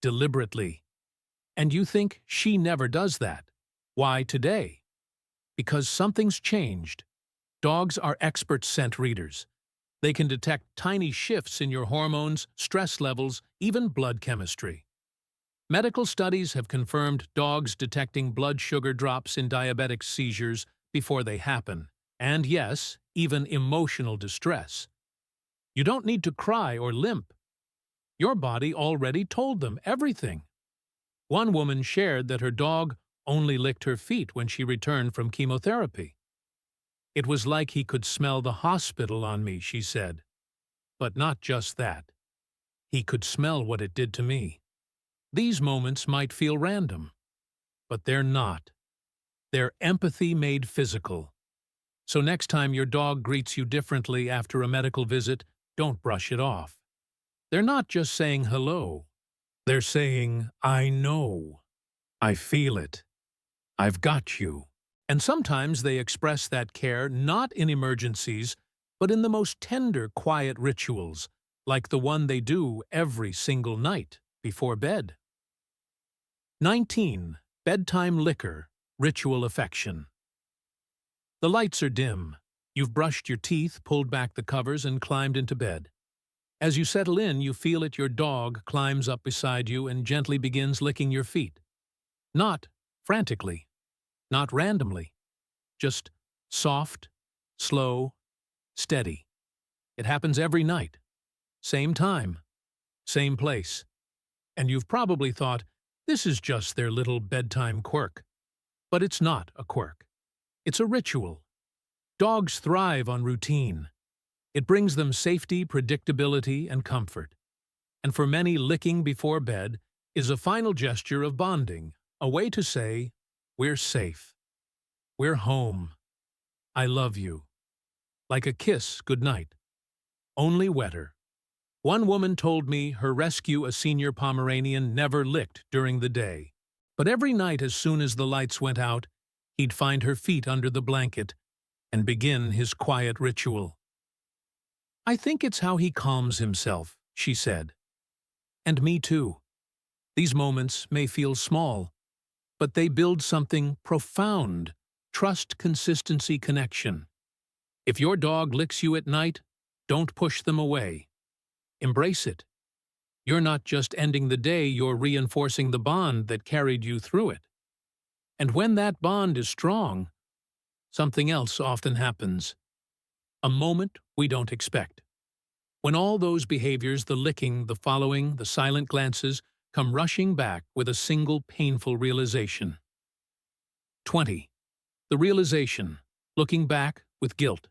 Deliberately. And you think she never does that. Why today? Because something's changed. Dogs are expert scent readers. They can detect tiny shifts in your hormones, stress levels, even blood chemistry. Medical studies have confirmed dogs detecting blood sugar drops in diabetic seizures before they happen, and yes, even emotional distress. You don't need to cry or limp. Your body already told them everything. One woman shared that her dog only licked her feet when she returned from chemotherapy. It was like he could smell the hospital on me, she said. But not just that. He could smell what it did to me. These moments might feel random, but they're not. They're empathy made physical. So next time your dog greets you differently after a medical visit, don't brush it off. They're not just saying hello. They're saying, I know. I feel it. I've got you. And sometimes they express that care not in emergencies, but in the most tender, quiet rituals, like the one they do every single night before bed. 19. Bedtime liquor, ritual affection. The lights are dim. You've brushed your teeth, pulled back the covers, and climbed into bed. As you settle in, you feel it. Your dog climbs up beside you and gently begins licking your feet. Not frantically, not randomly, just soft, slow, steady. It happens every night. Same time, same place. And you've probably thought, this is just their little bedtime quirk. But it's not a quirk. It's a ritual. Dogs thrive on routine. It brings them safety, predictability, and comfort. And for many, licking before bed is a final gesture of bonding, a way to say, we're safe. We're home. I love you. Like a kiss goodnight. Only wetter. One woman told me her rescue, a senior Pomeranian, never licked during the day. But every night, as soon as the lights went out, he'd find her feet under the blanket and begin his quiet ritual. I think it's how he calms himself, she said. And me too. These moments may feel small, but they build something profound: trust, consistency, connection. If your dog licks you at night, don't push them away. Embrace it. You're not just ending the day, you're reinforcing the bond that carried you through it. And when that bond is strong, something else often happens. A moment we don't expect. When all those behaviors, the licking, the following, the silent glances, come rushing back with a single painful realization. 20. The realization, looking back with guilt.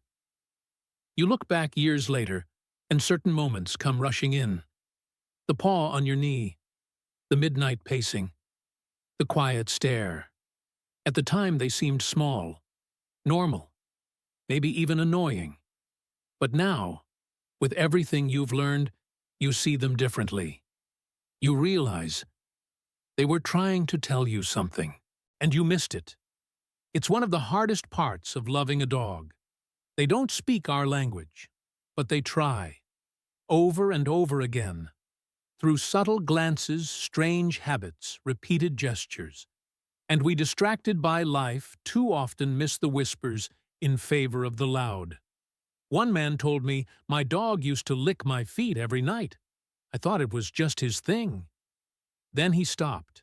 You look back years later, and certain moments come rushing in. The paw on your knee, the midnight pacing, the quiet stare. At the time they seemed small, normal, maybe even annoying. But now, with everything you've learned, you see them differently. You realize they were trying to tell you something, and you missed it. It's one of the hardest parts of loving a dog. They don't speak our language, but they try, over and over again, through subtle glances, strange habits, repeated gestures. And we, distracted by life, too often miss the whispers in favor of the loud. One man told me, my dog used to lick my feet every night. I thought it was just his thing. Then he stopped.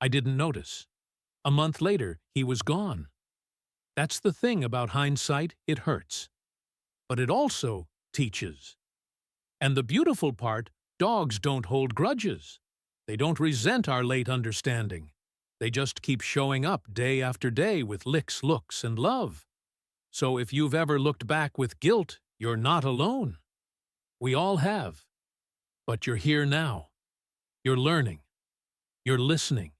I didn't notice. A month later, he was gone. That's the thing about hindsight, it hurts. But it also teaches. And the beautiful part, dogs don't hold grudges. They don't resent our late understanding. They just keep showing up day after day with licks, looks, and love. So if you've ever looked back with guilt, you're not alone. We all have. But you're here now. You're learning. You're listening.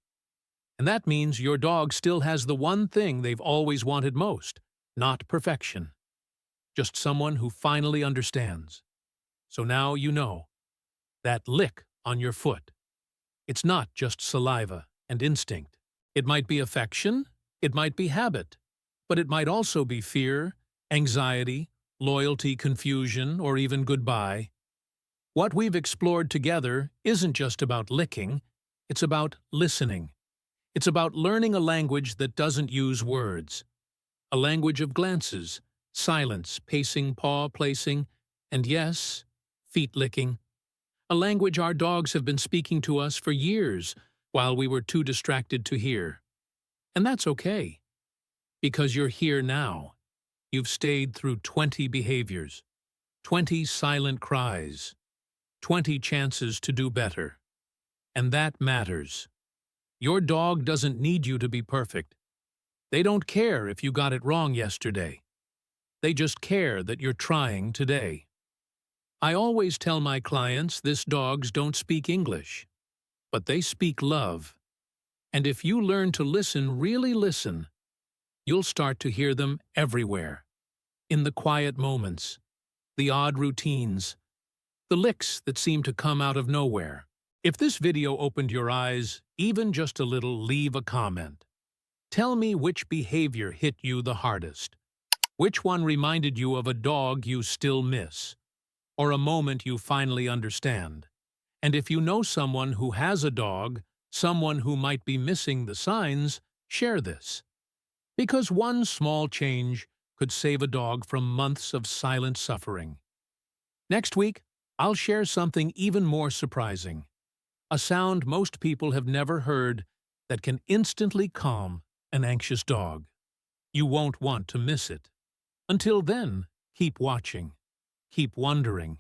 And that means your dog still has the one thing they've always wanted most, not perfection. Just someone who finally understands. So now you know. That lick on your foot. It's not just saliva and instinct. It might be affection, it might be habit, but it might also be fear, anxiety, loyalty, confusion, or even goodbye. What we've explored together isn't just about licking, it's about listening. It's about learning a language that doesn't use words. A language of glances, silence, pacing, paw placing, and yes, feet licking. A language our dogs have been speaking to us for years while we were too distracted to hear. And that's okay, because you're here now. You've stayed through 20 behaviors, 20 silent cries, 20 chances to do better. And that matters. Your dog doesn't need you to be perfect. They don't care if you got it wrong yesterday. They just care that you're trying today. I always tell my clients this: dogs don't speak English, but they speak love. And if you learn to listen, really listen, you'll start to hear them everywhere. In the quiet moments, the odd routines, the licks that seem to come out of nowhere. If this video opened your eyes, even just a little, leave a comment. Tell me which behavior hit you the hardest. Which one reminded you of a dog you still miss? or a moment you finally understand. And if you know someone who has a dog, someone who might be missing the signs, share this. Because one small change could save a dog from months of silent suffering. Next week, I'll share something even more surprising. A sound most people have never heard that can instantly calm an anxious dog. You won't want to miss it. Until then, keep watching, keep wondering,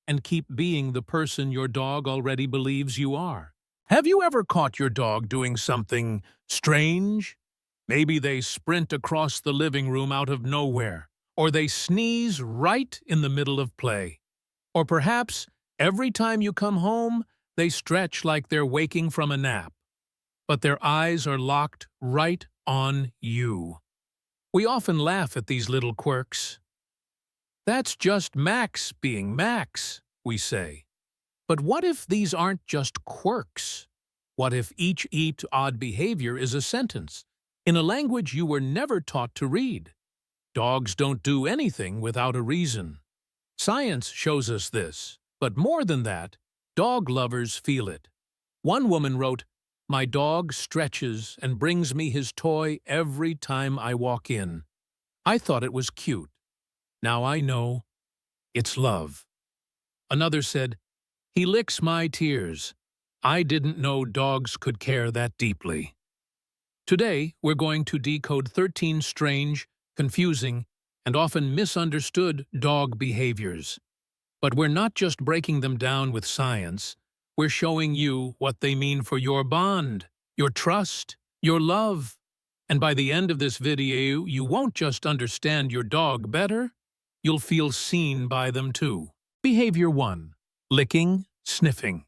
and keep being the person your dog already believes you are. Have you ever caught your dog doing something strange? Maybe they sprint across the living room out of nowhere, or they sneeze right in the middle of play. Or perhaps, every time you come home, they stretch like they're waking from a nap, but their eyes are locked right on you. We often laugh at these little quirks. That's just Max being Max, we say. But what if these aren't just quirks? What if each odd behavior is a sentence, in a language you were never taught to read? Dogs don't do anything without a reason. Science shows us this, but more than that, dog lovers feel it. One woman wrote, "My dog stretches and brings me his toy every time I walk in. I thought it was cute. Now I know it's love." Another said, "He licks my tears. I didn't know dogs could care that deeply." Today, we're going to decode 13 strange, confusing, and often misunderstood dog behaviors. But we're not just breaking them down with science. We're showing you what they mean for your bond, your trust, your love. And by the end of this video, you won't just understand your dog better, you'll feel seen by them too. Behavior 1. Licking, sniffing.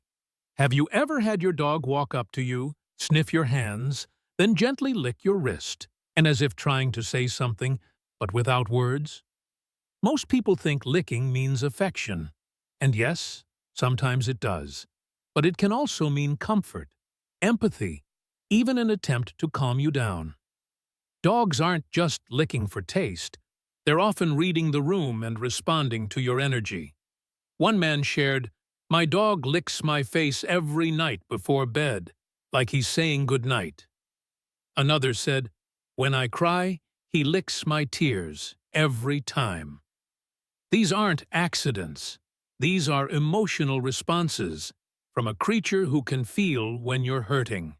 Have you ever had your dog walk up to you, sniff your hands, then gently lick your wrist, and as if trying to say something, but without words? Most people think licking means affection. And yes, sometimes it does. But it can also mean comfort, empathy, even an attempt to calm you down. Dogs aren't just licking for taste. They're often reading the room and responding to your energy. One man shared, "My dog licks my face every night before bed, like he's saying goodnight." Another said, "When I cry, he licks my tears every time." These aren't accidents. These are emotional responses from a creature who can feel when you're hurting.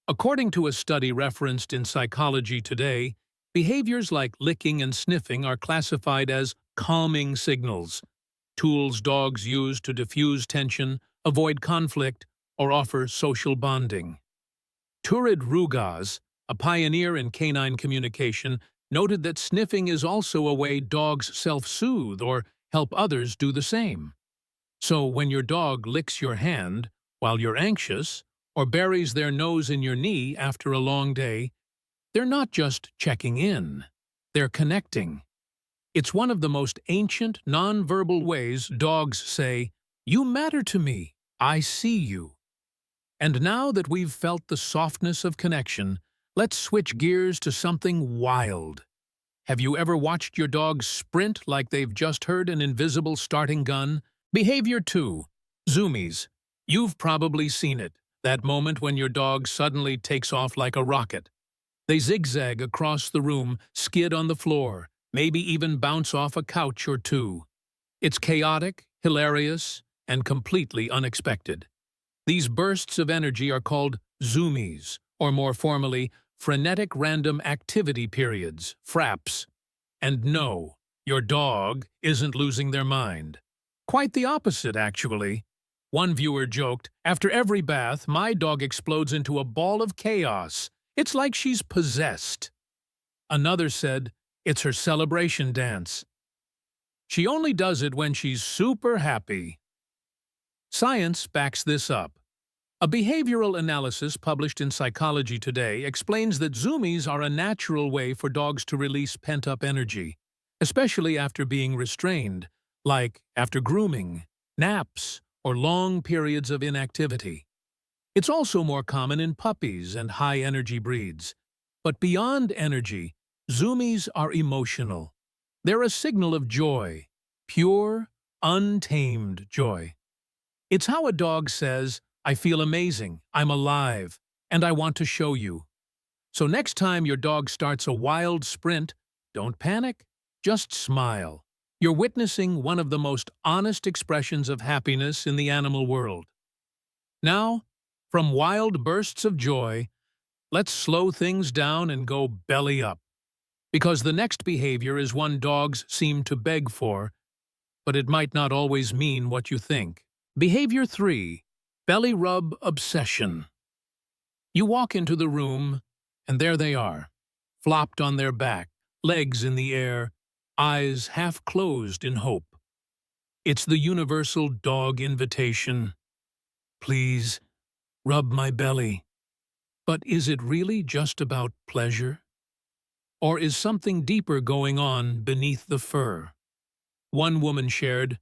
According to a study referenced in Psychology Today, behaviors like licking and sniffing are classified as calming signals, tools dogs use to diffuse tension, avoid conflict, or offer social bonding. Turid Rugaz, a pioneer in canine communication, noted that sniffing is also a way dogs self-soothe or help others do the same. So when your dog licks your hand while you're anxious or buries their nose in your knee after a long day, they're not just checking in, they're connecting. It's one of the most ancient, non-verbal ways dogs say, "You matter to me, I see you." And now that we've felt the softness of connection, let's switch gears to something wild. Have you ever watched your dog sprint like they've just heard an invisible starting gun? Behavior 2. Zoomies. You've probably seen it, that moment when your dog suddenly takes off like a rocket. They zigzag across the room, skid on the floor, maybe even bounce off a couch or two. It's chaotic, hilarious, and completely unexpected. These bursts of energy are called zoomies, or more formally, frenetic random activity periods, FRAPs. And no, your dog isn't losing their mind. Quite the opposite, actually. One viewer joked, "After every bath, my dog explodes into a ball of chaos. It's like she's possessed." Another said, "It's her celebration dance. She only does it when she's super happy." Science backs this up. A behavioral analysis published in Psychology Today explains that zoomies are a natural way for dogs to release pent-up energy, especially after being restrained, like after grooming, naps, or long periods of inactivity. It's also more common in puppies and high-energy breeds. But beyond energy, zoomies are emotional. They're a signal of joy, pure, untamed joy. It's how a dog says, "I feel amazing, I'm alive, and I want to show you." So next time your dog starts a wild sprint, don't panic, just smile. You're witnessing one of the most honest expressions of happiness in the animal world. Now, from wild bursts of joy, let's slow things down and go belly up. Because the next behavior is one dogs seem to beg for, but it might not always mean what you think. Behavior 3. Belly Rub Obsession. You walk into the room, and there they are, flopped on their back, legs in the air, eyes half closed in hope. It's the universal dog invitation. Please, rub my belly. But is it really just about pleasure? Or is something deeper going on beneath the fur? One woman shared,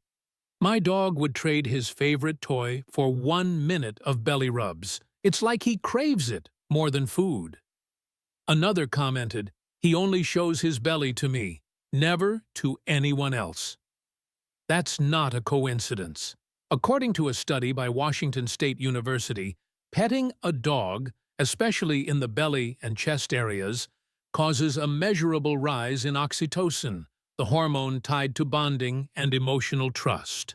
"My dog would trade his favorite toy for 1 minute of belly rubs. It's like he craves it more than food." Another commented, "He only shows his belly to me, never to anyone else." That's not a coincidence. According to a study by Washington State University, petting a dog, especially in the belly and chest areas, causes a measurable rise in oxytocin, the hormone tied to bonding and emotional trust.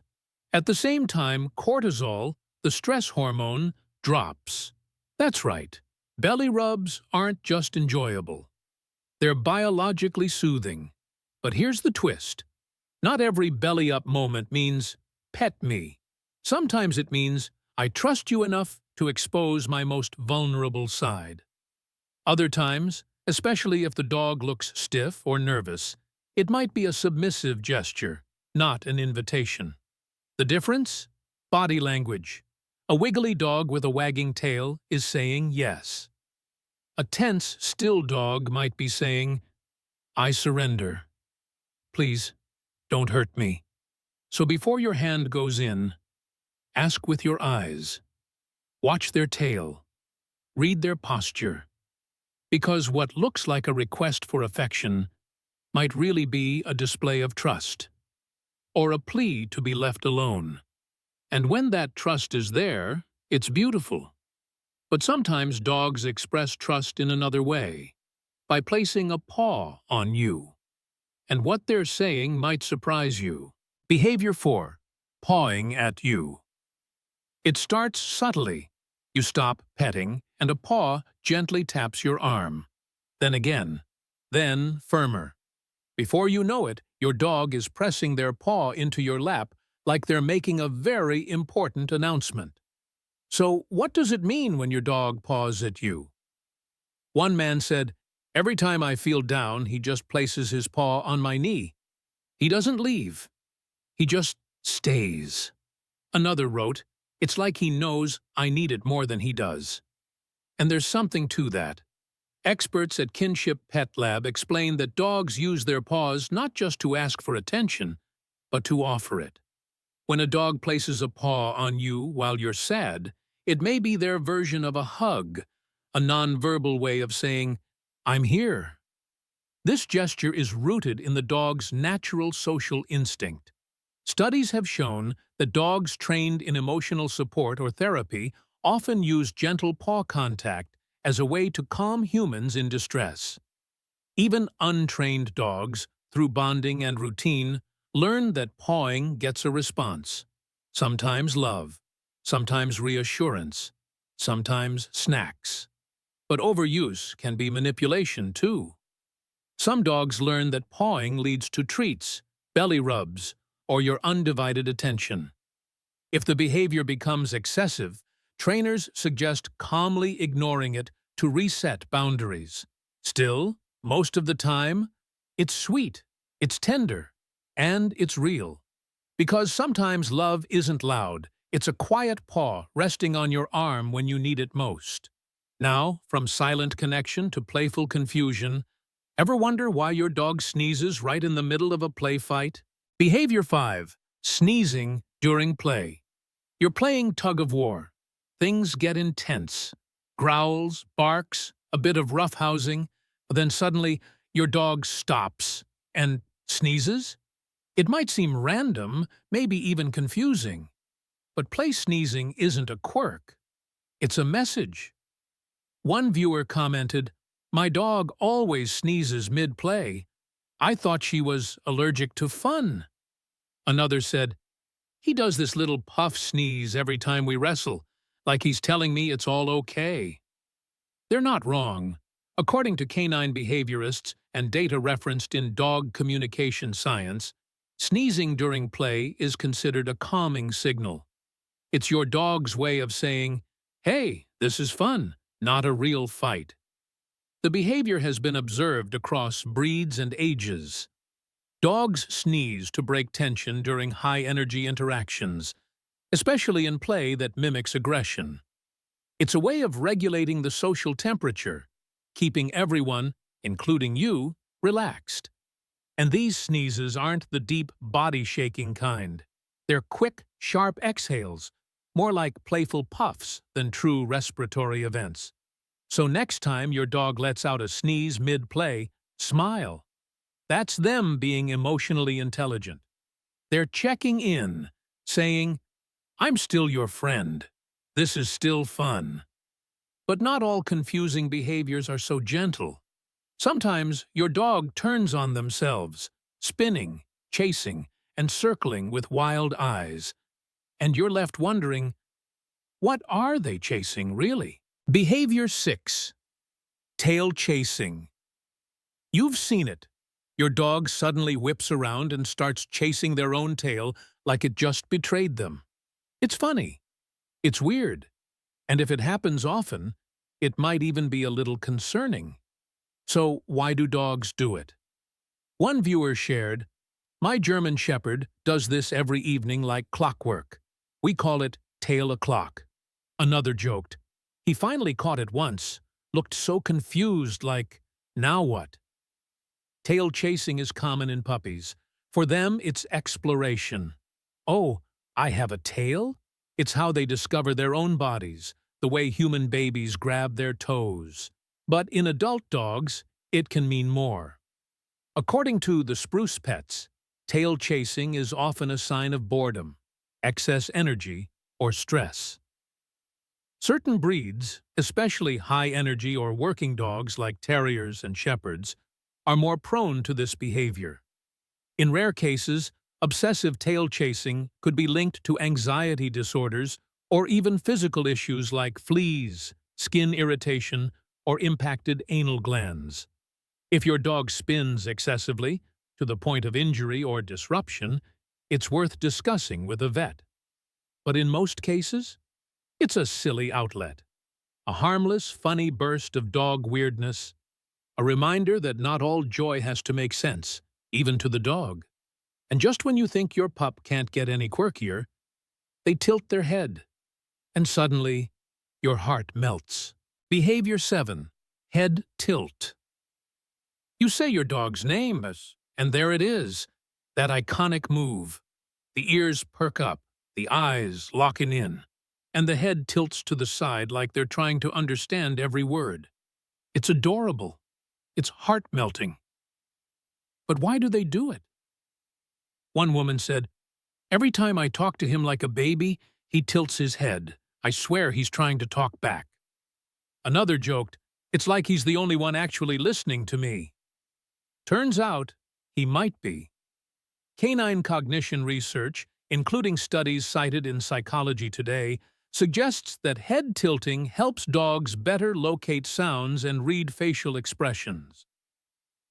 At the same time, cortisol, the stress hormone, drops. That's right. Belly rubs aren't just enjoyable. They're biologically soothing. But here's the twist. Not every belly-up moment means, "Pet me." Sometimes it means, "I trust you enough to expose my most vulnerable side." Other times, especially if the dog looks stiff or nervous, it might be a submissive gesture, not an invitation. The difference? Body language. A wiggly dog with a wagging tail is saying yes. A tense, still dog might be saying, "I surrender. Please, don't hurt me." So before your hand goes in, ask with your eyes. Watch their tail. Read their posture. Because what looks like a request for affection might really be a display of trust, or a plea to be left alone. And when that trust is there, it's beautiful. But sometimes dogs express trust in another way, by placing a paw on you. And what they're saying might surprise you. Behavior 4. Pawing at you. It starts subtly. You stop petting, and a paw gently taps your arm. Then again. Then firmer. Before you know it, your dog is pressing their paw into your lap like they're making a very important announcement. So what does it mean when your dog paws at you? One man said, "Every time I feel down, he just places his paw on my knee. He doesn't leave. He just stays." Another wrote, "It's like he knows I need it more than he does." And there's something to that. Experts at Kinship Pet Lab explain that dogs use their paws not just to ask for attention, but to offer it. When a dog places a paw on you while you're sad, it may be their version of a hug, a nonverbal way of saying, "I'm here." This gesture is rooted in the dog's natural social instinct. Studies have shown that dogs trained in emotional support or therapy often use gentle paw contact as a way to calm humans in distress. Even untrained dogs, through bonding and routine, learn that pawing gets a response. Sometimes love, sometimes reassurance, sometimes snacks. But overuse can be manipulation too. Some dogs learn that pawing leads to treats, belly rubs, or your undivided attention. If the behavior becomes excessive, trainers suggest calmly ignoring it to reset boundaries. Still, most of the time, it's sweet, it's tender, and it's real. Because sometimes love isn't loud, it's a quiet paw resting on your arm when you need it most. Now, from silent connection to playful confusion, ever wonder why your dog sneezes right in the middle of a play fight? Behavior 5. Sneezing during play. You're playing tug-of-war. Things get intense. Growls, barks, a bit of roughhousing, then suddenly your dog stops and sneezes? It might seem random, maybe even confusing, but play sneezing isn't a quirk. It's a message. One viewer commented, "My dog always sneezes mid-play. I thought she was allergic to fun." Another said, "He does this little puff sneeze every time we wrestle, like he's telling me it's all okay." They're not wrong. According to canine behaviorists and data referenced in dog communication science, sneezing during play is considered a calming signal. It's your dog's way of saying, "Hey, this is fun, not a real fight." The behavior has been observed across breeds and ages. Dogs sneeze to break tension during high-energy interactions, especially in play that mimics aggression. It's a way of regulating the social temperature, keeping everyone, including you, relaxed. And these sneezes aren't the deep, body-shaking kind. They're quick, sharp exhales, more like playful puffs than true respiratory events. So next time your dog lets out a sneeze mid-play, smile. That's them being emotionally intelligent. They're checking in, saying, "I'm still your friend. This is still fun." But not all confusing behaviors are so gentle. Sometimes your dog turns on themselves, spinning, chasing, and circling with wild eyes. And you're left wondering, what are they chasing, really? Behavior 6. Tail chasing. You've seen it. Your dog suddenly whips around and starts chasing their own tail like it just betrayed them. It's funny. It's weird. And if it happens often, it might even be a little concerning. So why do dogs do it? One viewer shared, "My German Shepherd does this every evening like clockwork. We call it tail o'clock." Another joked, "He finally caught it once, looked so confused like, now what?" Tail chasing is common in puppies. For them, it's exploration. "Oh, I have a tail?" It's how they discover their own bodies, the way human babies grab their toes. But in adult dogs, it can mean more. According to the Spruce Pets, tail chasing is often a sign of boredom, excess energy, or stress. Certain breeds, especially high-energy or working dogs like terriers and shepherds, are more prone to this behavior. In rare cases, obsessive tail chasing could be linked to anxiety disorders or even physical issues like fleas, skin irritation, or impacted anal glands. If your dog spins excessively, to the point of injury or disruption, it's worth discussing with a vet. But in most cases, it's a silly outlet. A harmless, funny burst of dog weirdness. A reminder that not all joy has to make sense, even to the dog. And just when you think your pup can't get any quirkier, they tilt their head. And suddenly, your heart melts. Behavior 7. Head tilt. You say your dog's name, and there it is, that iconic move. The ears perk up, the eyes locking in, and the head tilts to the side like they're trying to understand every word. It's adorable. It's heart-melting. But why do they do it? One woman said, "Every time I talk to him like a baby, he tilts his head. I swear he's trying to talk back." Another joked, "It's like he's the only one actually listening to me." Turns out, he might be. Canine cognition research, including studies cited in Psychology Today, suggests that head tilting helps dogs better locate sounds and read facial expressions.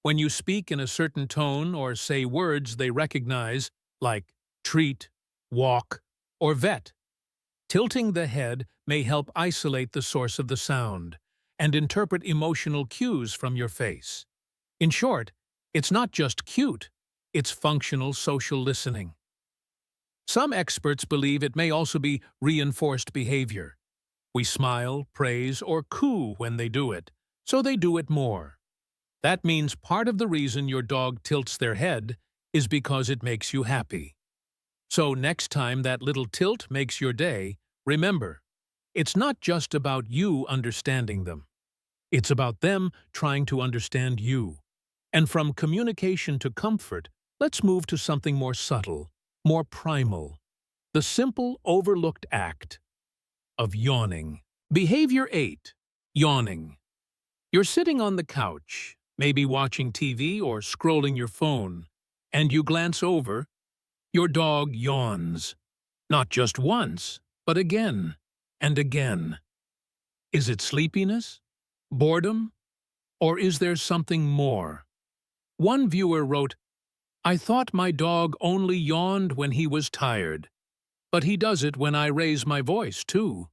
When you speak in a certain tone or say words they recognize, like treat, walk, or vet, tilting the head may help isolate the source of the sound and interpret emotional cues from your face. In short, it's not just cute, it's functional social listening. Some experts believe it may also be reinforced behavior. We smile, praise, or coo when they do it, so they do it more. That means part of the reason your dog tilts their head is because it makes you happy. So next time that little tilt makes your day, remember, it's not just about you understanding them. It's about them trying to understand you. And from communication to comfort, let's move to something more subtle, more primal. The simple, overlooked act of yawning. Behavior 8. Yawning. You're sitting on the couch, maybe watching TV or scrolling your phone, and you glance over. Your dog yawns. Not just once, but again and again. Is it sleepiness? Boredom? Or is there something more? One viewer wrote, "I thought my dog only yawned when he was tired, but he does it when I raise my voice, too."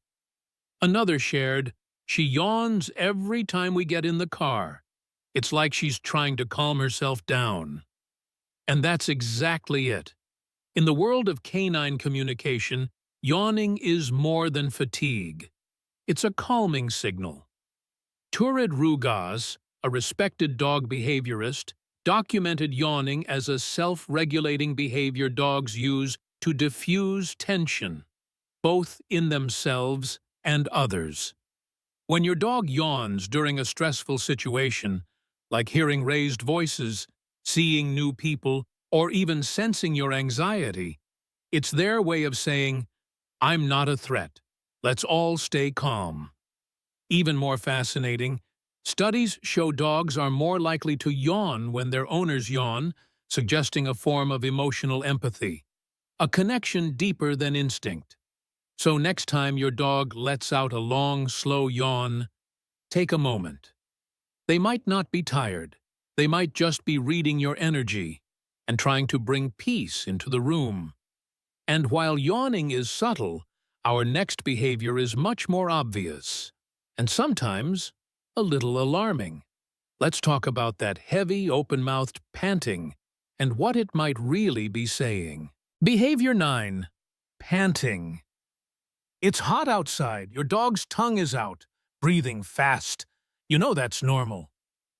Another shared, "She yawns every time we get in the car. It's like she's trying to calm herself down." And that's exactly it. In the world of canine communication, yawning is more than fatigue. It's a calming signal. Turid Rugas, a respected dog behaviorist, documented yawning as a self-regulating behavior dogs use to diffuse tension, both in themselves and others. When your dog yawns during a stressful situation, like hearing raised voices, seeing new people, or even sensing your anxiety, it's their way of saying, "I'm not a threat. Let's all stay calm." Even more fascinating, studies show dogs are more likely to yawn when their owners yawn, suggesting a form of emotional empathy, a connection deeper than instinct. So next time your dog lets out a long, slow yawn, take a moment. They might not be tired. They might just be reading your energy and trying to bring peace into the room. And while yawning is subtle, our next behavior is much more obvious, and sometimes a little alarming. Let's talk about that heavy, open-mouthed panting and what it might really be saying. Behavior 9. Panting. It's hot outside, your dog's tongue is out, breathing fast. You know that's normal.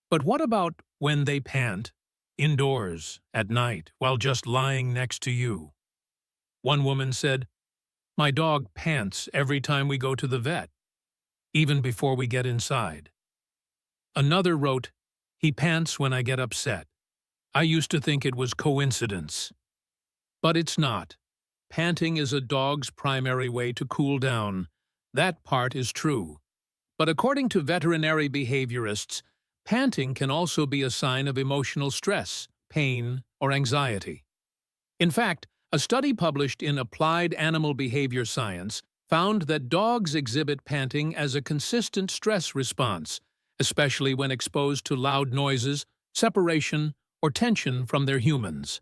But what about when they pant, indoors, at night, while just lying next to you? One woman said, "My dog pants every time we go to the vet, even before we get inside." Another wrote, "He pants when I get upset. I used to think it was coincidence." But it's not. Panting is a dog's primary way to cool down. That part is true. But according to veterinary behaviorists, panting can also be a sign of emotional stress, pain, or anxiety. In fact, a study published in Applied Animal Behavior Science found that dogs exhibit panting as a consistent stress response, especially when exposed to loud noises, separation, or tension from their humans.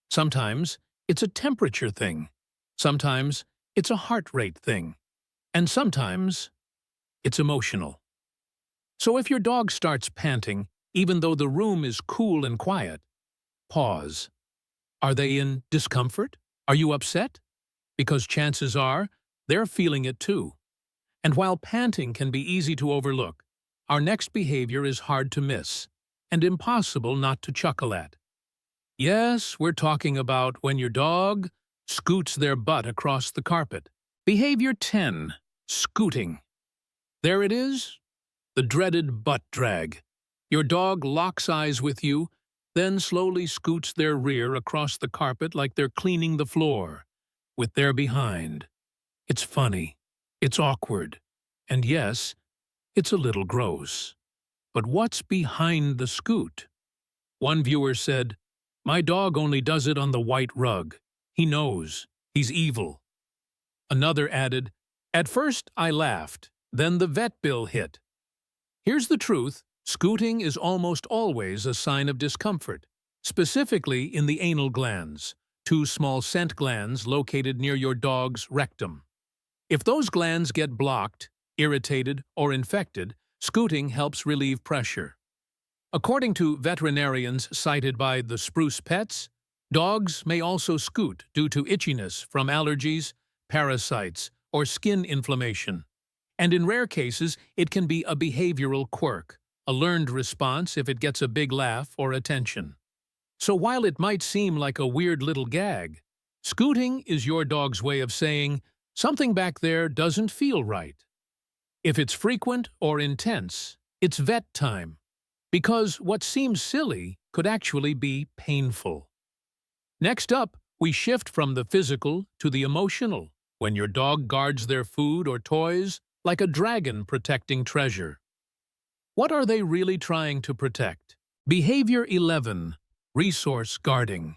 Sometimes it's a temperature thing. Sometimes it's a heart rate thing. And sometimes it's emotional. So if your dog starts panting, even though the room is cool and quiet, pause. Are they in discomfort? Are you upset? Because chances are they're feeling it too. And while panting can be easy to overlook, our next behavior is hard to miss and impossible not to chuckle at. Yes, we're talking about when your dog scoots their butt across the carpet. Behavior 10. Scooting. There it is, the dreaded butt drag. Your dog locks eyes with you, then slowly scoots their rear across the carpet like they're cleaning the floor, with their behind. It's funny, it's awkward, and yes, it's a little gross. But what's behind the scoot? One viewer said, "My dog only does it on the white rug. He knows. He's evil." Another added, "At first I laughed, then the vet bill hit." Here's the truth. Scooting is almost always a sign of discomfort, specifically in the anal glands, two small scent glands located near your dog's rectum. If those glands get blocked, irritated, or infected, scooting helps relieve pressure. According to veterinarians cited by the Spruce Pets, dogs may also scoot due to itchiness from allergies, parasites, or skin inflammation. And in rare cases, it can be a behavioral quirk, a learned response if it gets a big laugh or attention. So while it might seem like a weird little gag, scooting is your dog's way of saying, "Something back there doesn't feel right." If it's frequent or intense, it's vet time, because what seems silly could actually be painful. Next up, we shift from the physical to the emotional, when your dog guards their food or toys like a dragon protecting treasure. What are they really trying to protect? Behavior 11. Resource guarding.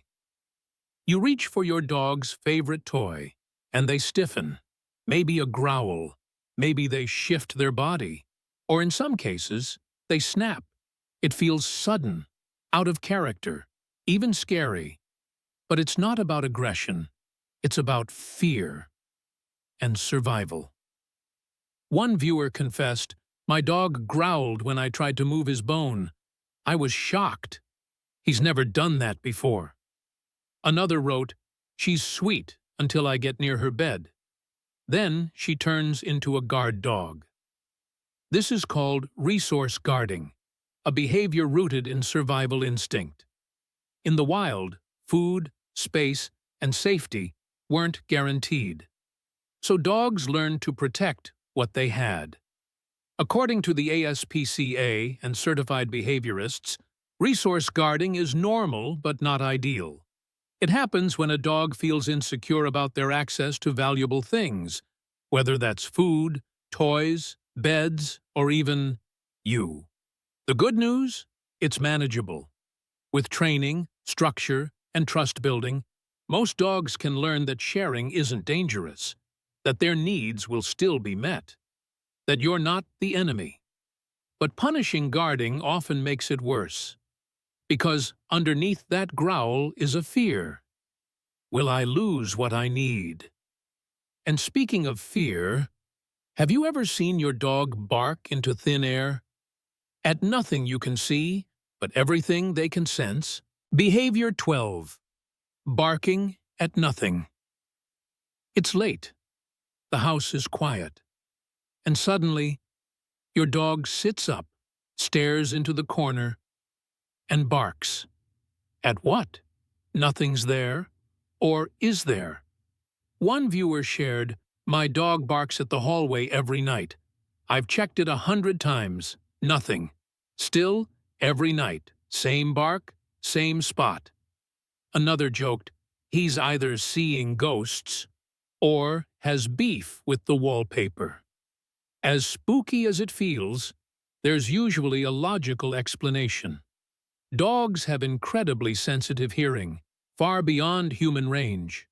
You reach for your dog's favorite toy, and they stiffen. Maybe a growl. Maybe they shift their body. Or in some cases, they snap. It feels sudden, out of character, even scary. But it's not about aggression. It's about fear and survival. One viewer confessed, "My dog growled when I tried to move his bone. I was shocked. He's never done that before." Another wrote, "She's sweet until I get near her bed. Then she turns into a guard dog." This is called resource guarding, a behavior rooted in survival instinct. In the wild, food, space, and safety weren't guaranteed. So dogs learned to protect what they had. According to the ASPCA and certified behaviorists, resource guarding is normal but not ideal. It happens when a dog feels insecure about their access to valuable things, whether that's food, toys, beds, or even you. The good news? It's manageable. With training, structure, and trust building, most dogs can learn that sharing isn't dangerous, that their needs will still be met, that you're not the enemy. But punishing guarding often makes it worse, because underneath that growl is a fear. Will I lose what I need? And speaking of fear, have you ever seen your dog bark into thin air? At nothing you can see, but everything they can sense? Behavior 12. Barking at nothing. It's late. The house is quiet. And suddenly, your dog sits up, stares into the corner, and barks. At what? Nothing's there? Or is there? One viewer shared, "My dog barks at the hallway every night. I've checked it 100 times. Nothing. Still, every night. Same bark, same spot." Another joked, "He's either seeing ghosts or has beef with the wallpaper." As spooky as it feels, there's usually a logical explanation. Dogs have incredibly sensitive hearing, far beyond human range.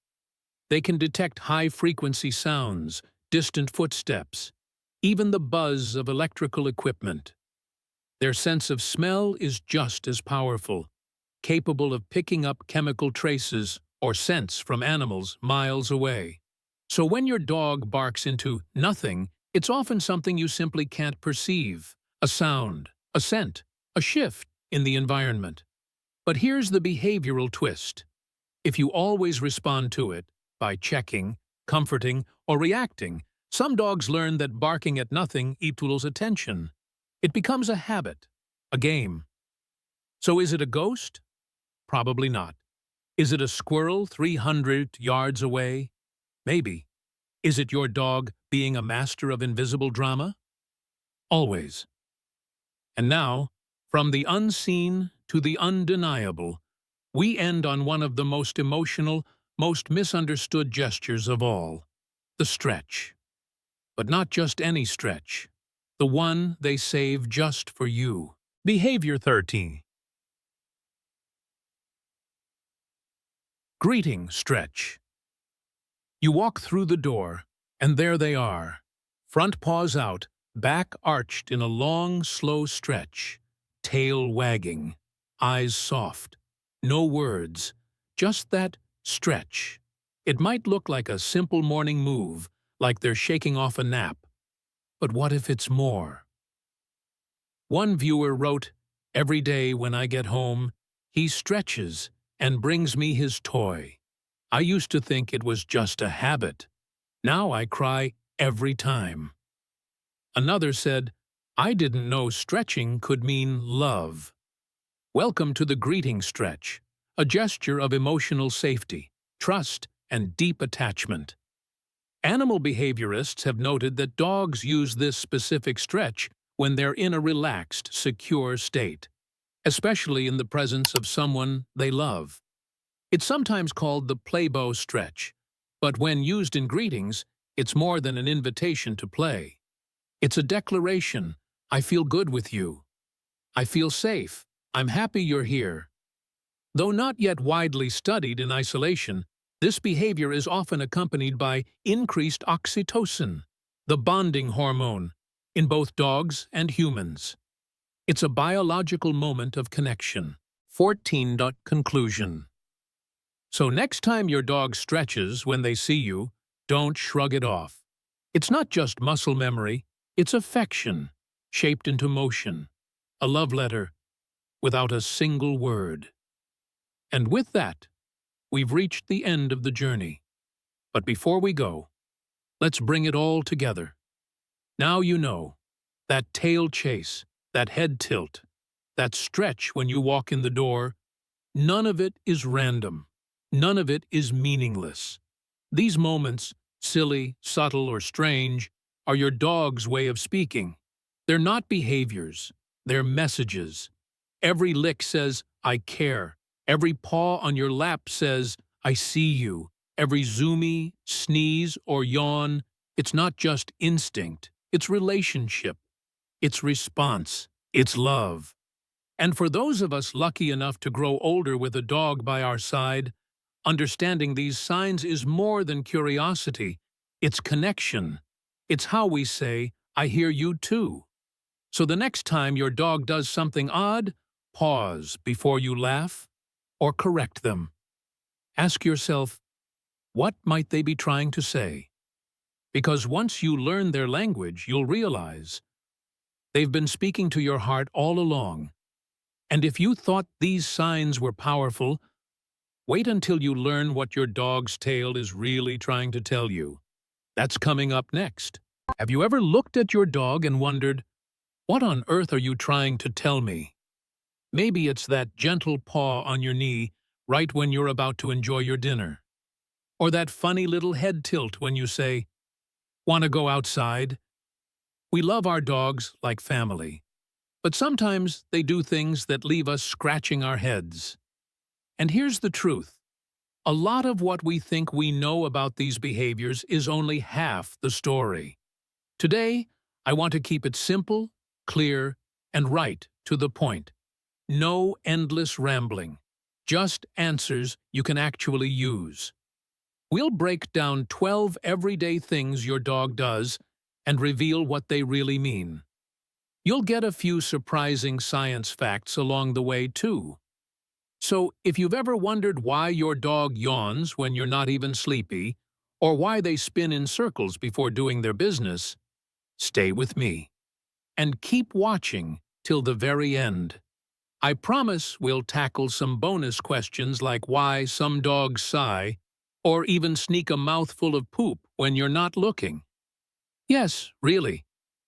They can detect high-frequency sounds, distant footsteps, even the buzz of electrical equipment. Their sense of smell is just as powerful, capable of picking up chemical traces or scents from animals miles away. So when your dog barks into nothing, it's often something you simply can't perceive, a sound, a scent, a shift in the environment. But here's the behavioral twist. If you always respond to it, by checking, comforting, or reacting, some dogs learn that barking at nothing equals attention. It becomes a habit, a game. So is it a ghost? Probably not. Is it a squirrel 300 yards away? Maybe. Is it your dog being a master of invisible drama? Always. And now, from the unseen to the undeniable, we end on one of the most emotional, most misunderstood gestures of all, the stretch. But not just any stretch, the one they save just for you. Behavior 13. Greeting stretch. You walk through the door, and there they are, front paws out, back arched in a long, slow stretch, tail wagging, eyes soft, no words, just that stretch. It might look like a simple morning move, like they're shaking off a nap. But what if it's more? One viewer wrote, "Every day when I get home, he stretches and brings me his toy. I used to think it was just a habit. Now I cry every time." Another said, "I didn't know stretching could mean love." Welcome to the greeting stretch, a gesture of emotional safety, trust, and deep attachment. Animal behaviorists have noted that dogs use this specific stretch when they're in a relaxed, secure state, especially in the presence of someone they love. It's sometimes called the play-bow stretch, but when used in greetings, it's more than an invitation to play. It's a declaration: I feel good with you. I feel safe. I'm happy you're here. Though not yet widely studied in isolation, this behavior is often accompanied by increased oxytocin, the bonding hormone, in both dogs and humans. It's a biological moment of connection. 14. Conclusion. So next time your dog stretches when they see you, don't shrug it off. It's not just muscle memory, it's affection, shaped into motion, a love letter without a single word. And with that, we've reached the end of the journey. But before we go, let's bring it all together. Now you know, that tail chase, that head tilt, that stretch when you walk in the door, none of it is random. None of it is meaningless. These moments, silly, subtle, or strange, are your dog's way of speaking. They're not behaviors, they're messages. Every lick says, I care. Every paw on your lap says, I see you. Every zoomie, sneeze, or yawn, it's not just instinct, it's relationship. It's response. It's love. And for those of us lucky enough to grow older with a dog by our side, understanding these signs is more than curiosity. It's connection. It's how we say, I hear you too. So the next time your dog does something odd, pause before you laugh or correct them. Ask yourself, what might they be trying to say? Because once you learn their language, you'll realize they've been speaking to your heart all along. And if you thought these signs were powerful, wait until you learn what your dog's tail is really trying to tell you. That's coming up next. Have you ever looked at your dog and wondered, what on earth are you trying to tell me? Maybe it's that gentle paw on your knee right when you're about to enjoy your dinner. Or that funny little head tilt when you say, "Want to go outside?" We love our dogs like family, but sometimes they do things that leave us scratching our heads. And here's the truth. A lot of what we think we know about these behaviors is only half the story. Today, I want to keep it simple, clear, and right to the point. No endless rambling, just answers you can actually use. We'll break down 12 everyday things your dog does and reveal what they really mean. You'll get a few surprising science facts along the way, too. So, if you've ever wondered why your dog yawns when you're not even sleepy, or why they spin in circles before doing their business, stay with me. And keep watching till the very end. I promise we'll tackle some bonus questions like why some dogs sigh, or even sneak a mouthful of poop when you're not looking. Yes, really.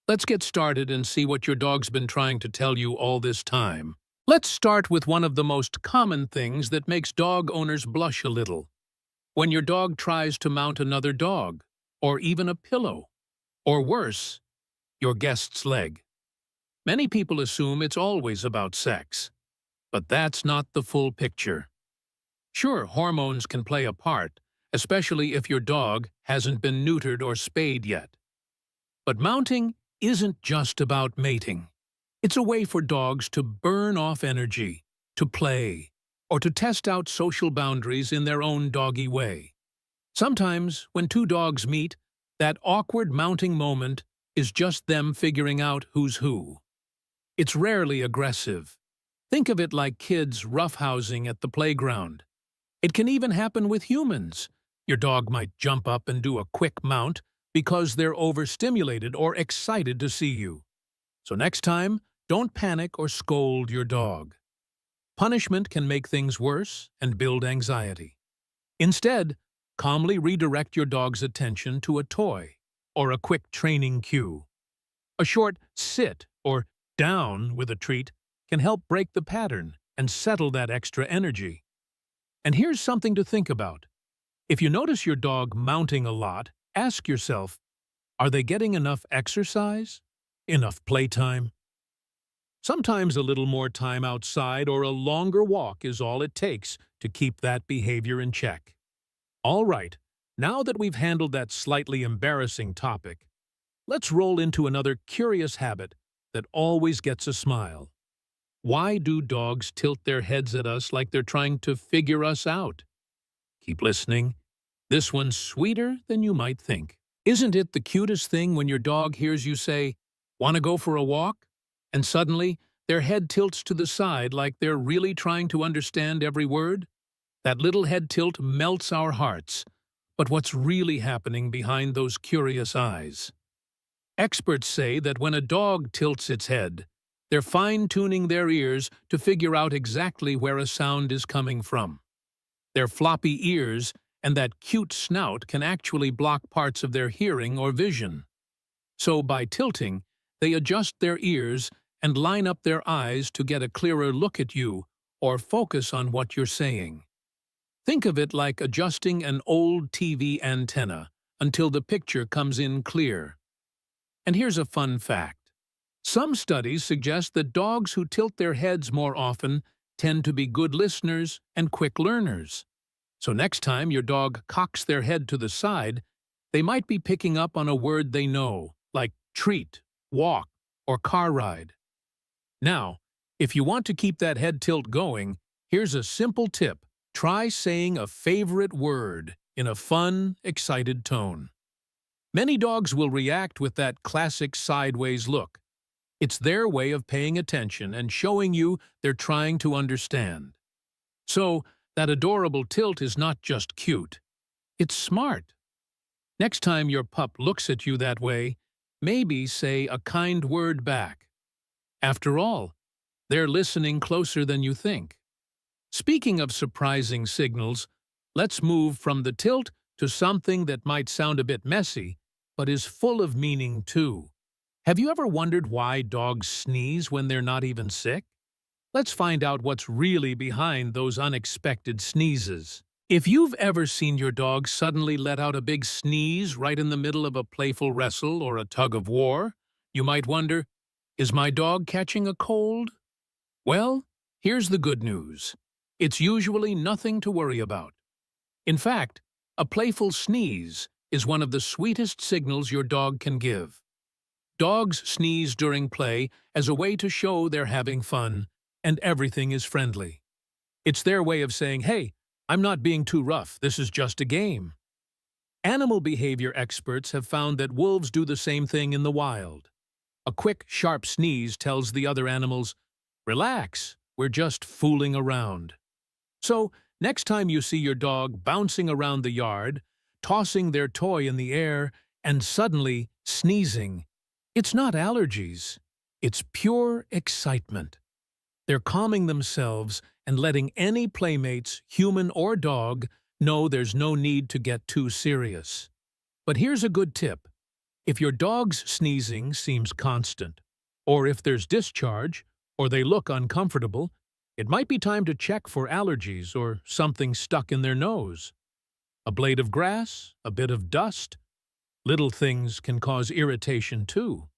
Let's get started and see what your dog's been trying to tell you all this time. Let's start with one of the most common things that makes dog owners blush a little. When your dog tries to mount another dog, or even a pillow, or worse, your guest's leg. Many people assume it's always about sex, but that's not the full picture. Sure, hormones can play a part, especially if your dog hasn't been neutered or spayed yet. But mounting isn't just about mating. It's a way for dogs to burn off energy, to play, or to test out social boundaries in their own doggy way. Sometimes, when two dogs meet, that awkward mounting moment is just them figuring out who's who. It's rarely aggressive. Think of it like kids roughhousing at the playground. It can even happen with humans. Your dog might jump up and do a quick mount because they're overstimulated or excited to see you. So next time, don't panic or scold your dog. Punishment can make things worse and build anxiety. Instead, calmly redirect your dog's attention to a toy or a quick training cue. A short sit or down with a treat can help break the pattern and settle that extra energy. And here's something to think about. If you notice your dog mounting a lot, ask yourself, are they getting enough exercise? Enough playtime? Sometimes a little more time outside or a longer walk is all it takes to keep that behavior in check. All right, now that we've handled that slightly embarrassing topic, let's roll into another curious habit that always gets a smile. Why do dogs tilt their heads at us like they're trying to figure us out? Keep listening. This one's sweeter than you might think. Isn't it the cutest thing when your dog hears you say, "Want to go for a walk?" And suddenly, their head tilts to the side like they're really trying to understand every word? That little head tilt melts our hearts. But what's really happening behind those curious eyes? Experts say that when a dog tilts its head, they're fine-tuning their ears to figure out exactly where a sound is coming from. Their floppy ears and that cute snout can actually block parts of their hearing or vision. So by tilting, they adjust their ears and line up their eyes to get a clearer look at you or focus on what you're saying. Think of it like adjusting an old TV antenna until the picture comes in clear. And here's a fun fact. Some studies suggest that dogs who tilt their heads more often tend to be good listeners and quick learners. So next time your dog cocks their head to the side, they might be picking up on a word they know, like treat, walk, or car ride. Now, if you want to keep that head tilt going, here's a simple tip. Try saying a favorite word in a fun, excited tone. Many dogs will react with that classic sideways look. It's their way of paying attention and showing you they're trying to understand. So, that adorable tilt is not just cute. It's smart. Next time your pup looks at you that way, maybe say a kind word back. After all, they're listening closer than you think. Speaking of surprising signals, let's move from the tilt to something that might sound a bit messy, but is full of meaning too. Have you ever wondered why dogs sneeze when they're not even sick? Let's find out what's really behind those unexpected sneezes. If you've ever seen your dog suddenly let out a big sneeze right in the middle of a playful wrestle or a tug of war, you might wonder, is my dog catching a cold? Well, here's the good news. It's usually nothing to worry about. In fact, a playful sneeze is one of the sweetest signals your dog can give. Dogs sneeze during play as a way to show they're having fun and everything is friendly. It's their way of saying, "Hey, I'm not being too rough, this is just a game." Animal behavior experts have found that wolves do the same thing in the wild. A quick, sharp sneeze tells the other animals, "Relax, we're just fooling around." So, next time you see your dog bouncing around the yard, tossing their toy in the air, and suddenly sneezing, it's not allergies, it's pure excitement. They're calming themselves and letting any playmates, human or dog, know there's no need to get too serious. But here's a good tip. If your dog's sneezing seems constant, or if there's discharge, or they look uncomfortable, it might be time to check for allergies or something stuck in their nose. A blade of grass, a bit of dust, little things can cause irritation too.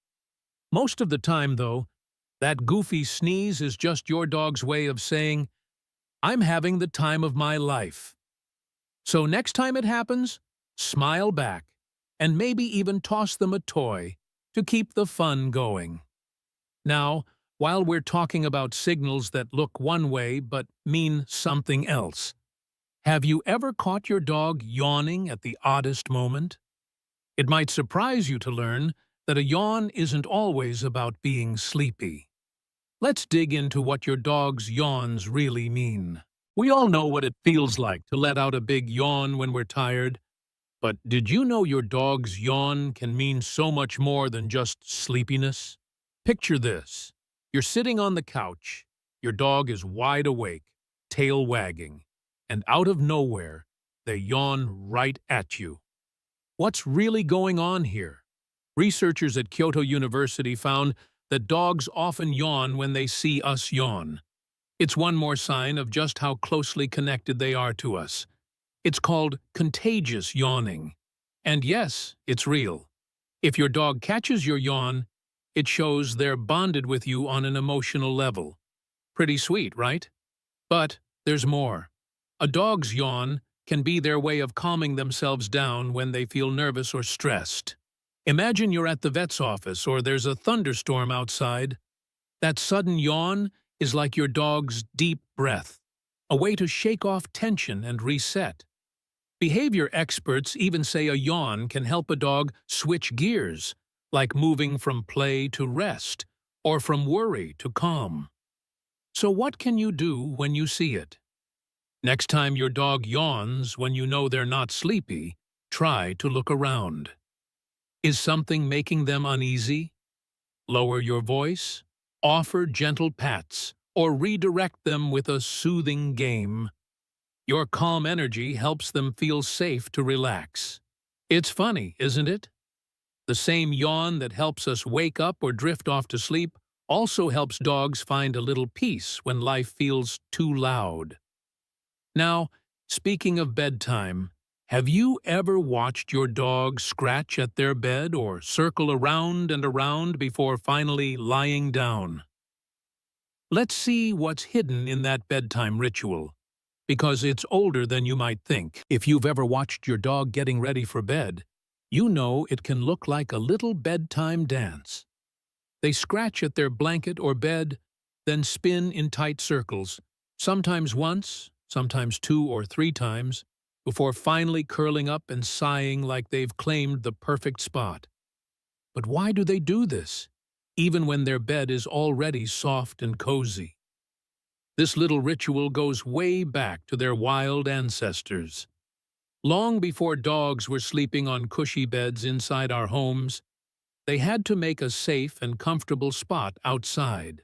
Most of the time, though, that goofy sneeze is just your dog's way of saying, "I'm having the time of my life." So next time it happens, smile back, and maybe even toss them a toy to keep the fun going. Now, while we're talking about signals that look one way but mean something else, have you ever caught your dog yawning at the oddest moment? It might surprise you to learn that a yawn isn't always about being sleepy. Let's dig into what your dog's yawns really mean. We all know what it feels like to let out a big yawn when we're tired. But did you know your dog's yawn can mean so much more than just sleepiness? Picture this. You're sitting on the couch, your dog is wide awake, tail wagging, and out of nowhere, they yawn right at you. What's really going on here? Researchers at Kyoto University found that dogs often yawn when they see us yawn. It's one more sign of just how closely connected they are to us. It's called contagious yawning. And yes, it's real. If your dog catches your yawn, it shows they're bonded with you on an emotional level. Pretty sweet, right? But there's more. A dog's yawn can be their way of calming themselves down when they feel nervous or stressed. Imagine you're at the vet's office or there's a thunderstorm outside. That sudden yawn is like your dog's deep breath, a way to shake off tension and reset. Behavior experts even say a yawn can help a dog switch gears, like moving from play to rest, or from worry to calm. So what can you do when you see it? Next time your dog yawns when you know they're not sleepy, try to look around. Is something making them uneasy? Lower your voice, offer gentle pats, or redirect them with a soothing game. Your calm energy helps them feel safe to relax. It's funny, isn't it? The same yawn that helps us wake up or drift off to sleep also helps dogs find a little peace when life feels too loud. Now, speaking of bedtime, have you ever watched your dog scratch at their bed or circle around and around before finally lying down? Let's see what's hidden in that bedtime ritual, because it's older than you might think. If you've ever watched your dog getting ready for bed, you know it can look like a little bedtime dance. They scratch at their blanket or bed, then spin in tight circles, sometimes once, sometimes 2 or 3 times, before finally curling up and sighing like they've claimed the perfect spot. But why do they do this, even when their bed is already soft and cozy? This little ritual goes way back to their wild ancestors. Long before dogs were sleeping on cushy beds inside our homes, they had to make a safe and comfortable spot outside.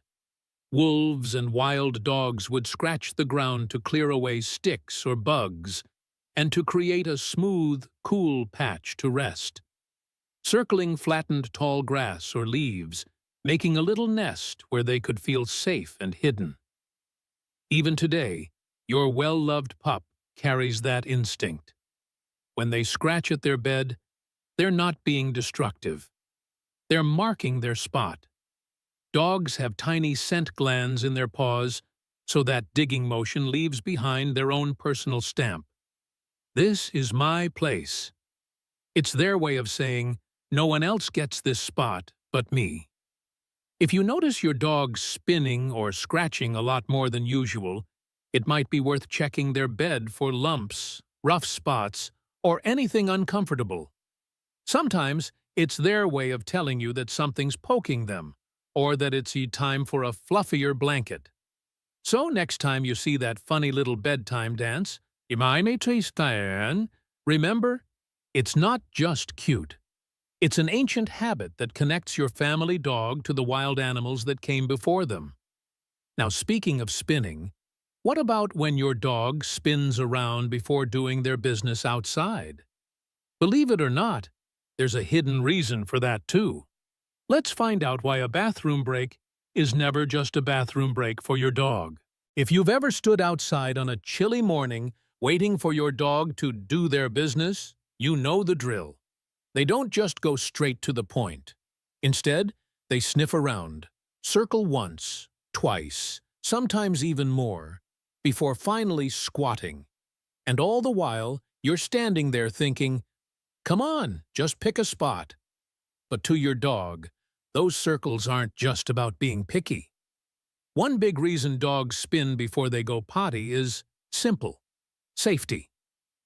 Wolves and wild dogs would scratch the ground to clear away sticks or bugs, and to create a smooth, cool patch to rest. Circling flattened tall grass or leaves, making a little nest where they could feel safe and hidden. Even today, your well-loved pup carries that instinct. When they scratch at their bed, they're not being destructive. They're marking their spot. Dogs have tiny scent glands in their paws, so that digging motion leaves behind their own personal stamp. This is my place. It's their way of saying, no one else gets this spot but me. If you notice your dog spinning or scratching a lot more than usual, it might be worth checking their bed for lumps, rough spots, or anything uncomfortable. Sometimes it's their way of telling you that something's poking them, or that it's time for a fluffier blanket. So next time you see that funny little bedtime dance, remember, it's not just cute. It's an ancient habit that connects your family dog to the wild animals that came before them. Now, speaking of spinning, what about when your dog spins around before doing their business outside? Believe it or not, there's a hidden reason for that too. Let's find out why a bathroom break is never just a bathroom break for your dog. If you've ever stood outside on a chilly morning waiting for your dog to do their business, you know the drill. They don't just go straight to the point. Instead, they sniff around, circle once, twice, sometimes even more, before finally squatting. And all the while, you're standing there thinking, come on, just pick a spot. But to your dog, those circles aren't just about being picky. One big reason dogs spin before they go potty is simple: safety.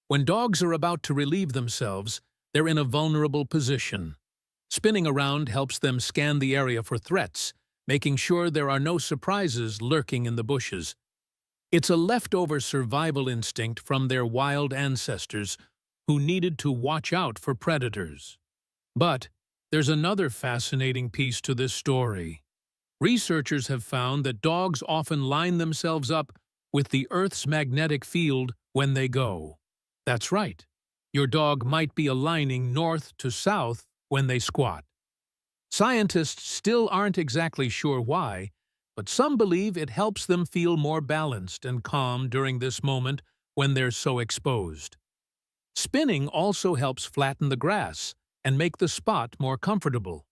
When dogs are about to relieve themselves, they're in a vulnerable position. Spinning around helps them scan the area for threats, making sure there are no surprises lurking in the bushes. It's a leftover survival instinct from their wild ancestors who needed to watch out for predators. But there's another fascinating piece to this story. Researchers have found that dogs often line themselves up with the Earth's magnetic field when they go. That's right. Your dog might be aligning north to south when they squat. Scientists still aren't exactly sure why, but some believe it helps them feel more balanced and calm during this moment when they're so exposed. Spinning also helps flatten the grass and make the spot more comfortable.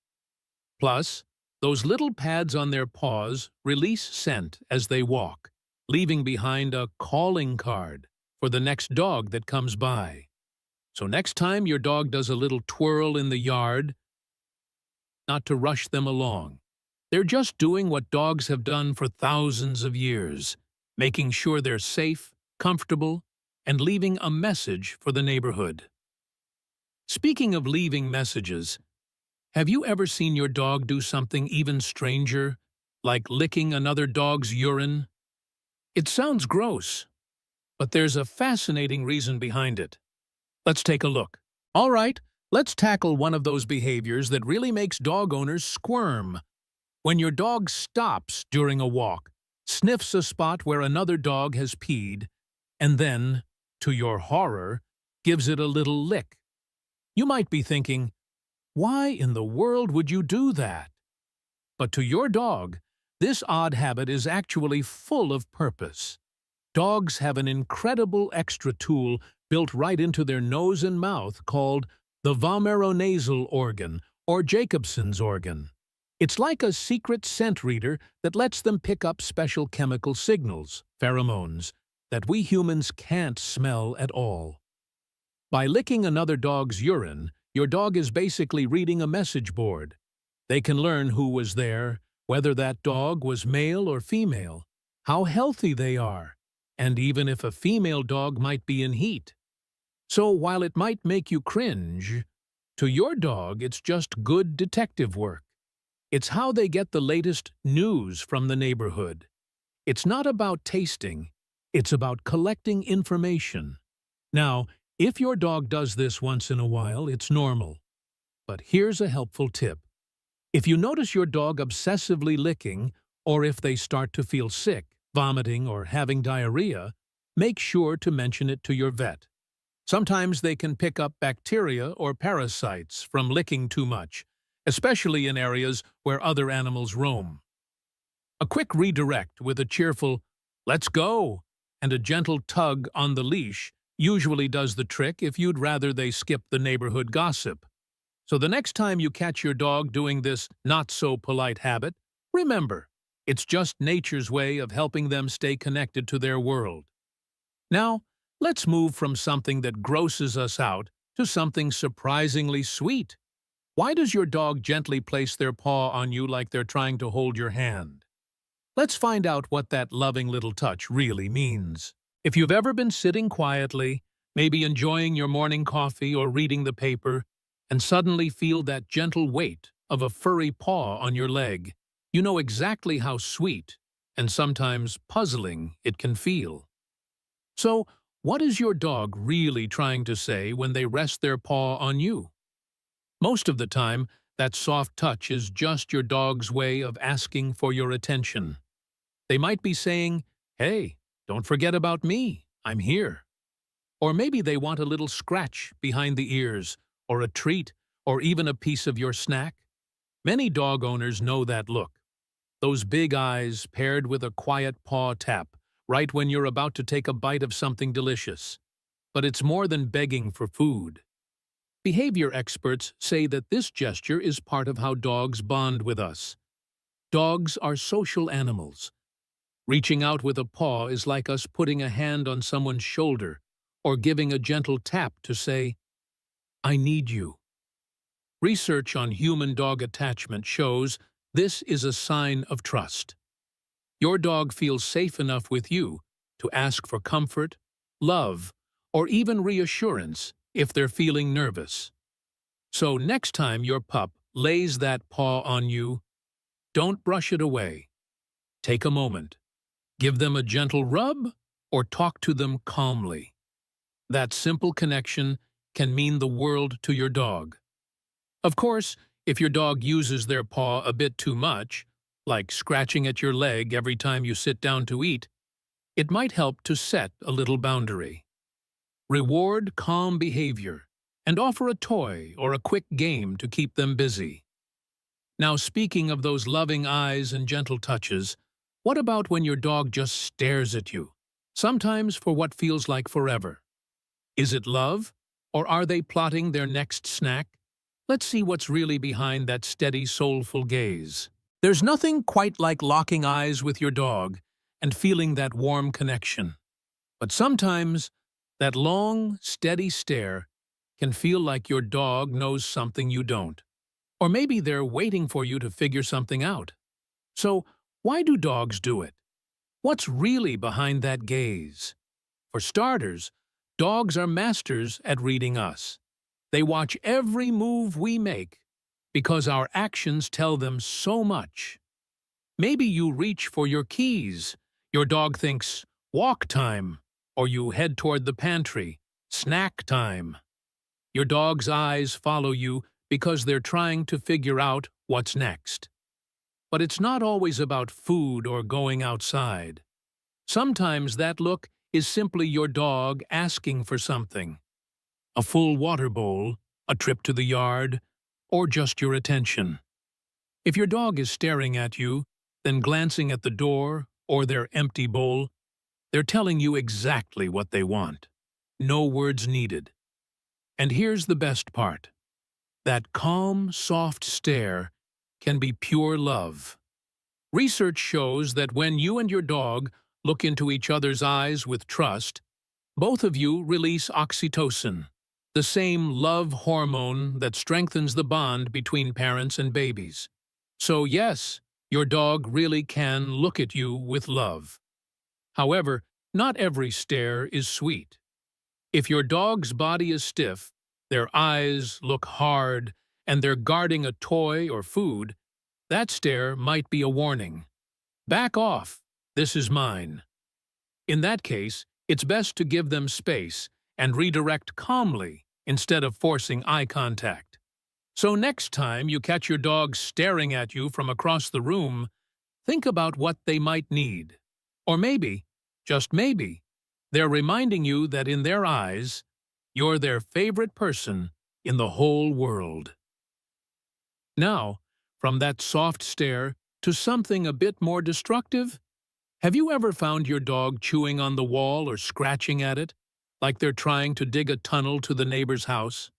Plus, those little pads on their paws release scent as they walk, leaving behind a calling card. for the next dog that comes by. So next time your dog does a little twirl in the yard, not to rush them along. They're just doing what dogs have done for thousands of years, making sure they're safe, comfortable, and leaving a message for the neighborhood. Speaking of leaving messages, have you ever seen your dog do something even stranger, like licking another dog's urine? It sounds gross, but there's a fascinating reason behind it. Let's take a look. All right, let's tackle one of those behaviors that really makes dog owners squirm. When your dog stops during a walk, sniffs a spot where another dog has peed, and then, to your horror, gives it a little lick. You might be thinking, why in the world would you do that? But to your dog, this odd habit is actually full of purpose. Dogs have an incredible extra tool built right into their nose and mouth called the vomeronasal organ, or Jacobson's organ. It's like a secret scent reader that lets them pick up special chemical signals, pheromones, that we humans can't smell at all. By licking another dog's urine, your dog is basically reading a message board. They can learn who was there, whether that dog was male or female, how healthy they are, and even if a female dog might be in heat. So while it might make you cringe, to your dog it's just good detective work. It's how they get the latest news from the neighborhood. It's not about tasting, it's about collecting information. Now, if your dog does this once in a while, it's normal. But here's a helpful tip. If you notice your dog obsessively licking, or if they start to feel sick, vomiting, or having diarrhea, make sure to mention it to your vet. Sometimes they can pick up bacteria or parasites from licking too much, especially in areas where other animals roam. A quick redirect with a cheerful, "Let's go," and a gentle tug on the leash usually does the trick if you'd rather they skip the neighborhood gossip. So the next time you catch your dog doing this not-so-polite habit, remember, it's just nature's way of helping them stay connected to their world. Now, let's move from something that grosses us out to something surprisingly sweet. Why does your dog gently place their paw on you like they're trying to hold your hand? Let's find out what that loving little touch really means. If you've ever been sitting quietly, maybe enjoying your morning coffee or reading the paper, and suddenly feel that gentle weight of a furry paw on your leg, you know exactly how sweet and sometimes puzzling it can feel. So, what is your dog really trying to say when they rest their paw on you? Most of the time, that soft touch is just your dog's way of asking for your attention. They might be saying, "Hey, don't forget about me, I'm here." Or maybe they want a little scratch behind the ears, or a treat, or even a piece of your snack. Many dog owners know that look. Those big eyes paired with a quiet paw tap, right when you're about to take a bite of something delicious. But it's more than begging for food. Behavior experts say that this gesture is part of how dogs bond with us. Dogs are social animals. Reaching out with a paw is like us putting a hand on someone's shoulder or giving a gentle tap to say, "I need you." Research on human-dog attachment shows this is a sign of trust. Your dog feels safe enough with you to ask for comfort, love, or even reassurance if they're feeling nervous. So next time your pup lays that paw on you, don't brush it away. Take a moment. Give them a gentle rub or talk to them calmly. That simple connection can mean the world to your dog. Of course, if your dog uses their paw a bit too much, like scratching at your leg every time you sit down to eat, it might help to set a little boundary. Reward calm behavior and offer a toy or a quick game to keep them busy. Now, speaking of those loving eyes and gentle touches, what about when your dog just stares at you, sometimes for what feels like forever? Is it love, or are they plotting their next snack? Let's see what's really behind that steady, soulful gaze. There's nothing quite like locking eyes with your dog and feeling that warm connection. But sometimes, That long, steady stare can feel like your dog knows something you don't. Or maybe they're waiting for you to figure something out. So, why do dogs do it? What's really behind that gaze? For starters, dogs are masters at reading us. They watch every move we make because our actions tell them so much. Maybe you reach for your keys. Your dog thinks, walk time, or you head toward the pantry, snack time. Your dog's eyes follow you because they're trying to figure out what's next. But it's not always about food or going outside. Sometimes that look is simply your dog asking for something. A full water bowl, a trip to the yard, or just your attention. If your dog is staring at you, then glancing at the door or their empty bowl, they're telling you exactly what they want. No words needed. And here's the best part. That calm, soft stare can be pure love. Research shows that when you and your dog look into each other's eyes with trust, both of you release oxytocin, the same love hormone that strengthens the bond between parents and babies. So yes, your dog really can look at you with love. However, not every stare is sweet. If your dog's body is stiff, their eyes look hard, and they're guarding a toy or food, that stare might be a warning. Back off, this is mine. In that case, it's best to give them space and redirect calmly instead of forcing eye contact. So next time you catch your dog staring at you from across the room, think about what they might need. Or maybe, just maybe, they're reminding you that in their eyes, you're their favorite person in the whole world. Now, from that soft stare to something a bit more destructive, have you ever found your dog chewing on the wall or scratching at it, like they're trying to dig a tunnel to the neighbor's house?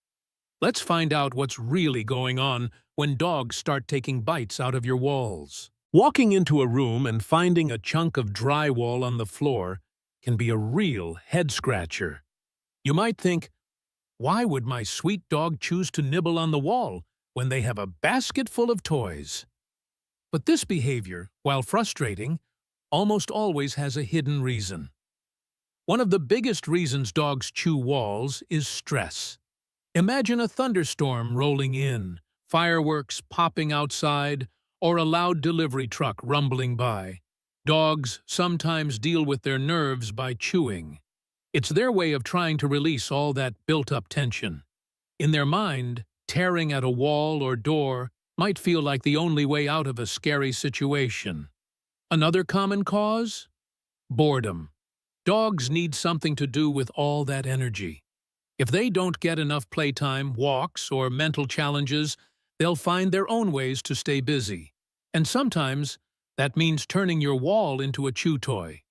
Let's find out what's really going on when dogs start taking bites out of your walls. Walking into a room and finding a chunk of drywall on the floor can be a real head-scratcher. You might think, why would my sweet dog choose to nibble on the wall when they have a basket full of toys? But this behavior, while frustrating, almost always has a hidden reason. One of the biggest reasons dogs chew walls is stress. Imagine a thunderstorm rolling in, fireworks popping outside, or a loud delivery truck rumbling by. Dogs sometimes deal with their nerves by chewing. It's their way of trying to release all that built-up tension. In their mind, tearing at a wall or door might feel like the only way out of a scary situation. Another common cause? Boredom. Dogs need something to do with all that energy. If they don't get enough playtime, walks, or mental challenges, they'll find their own ways to stay busy. And sometimes, that means turning your wall into a chew toy.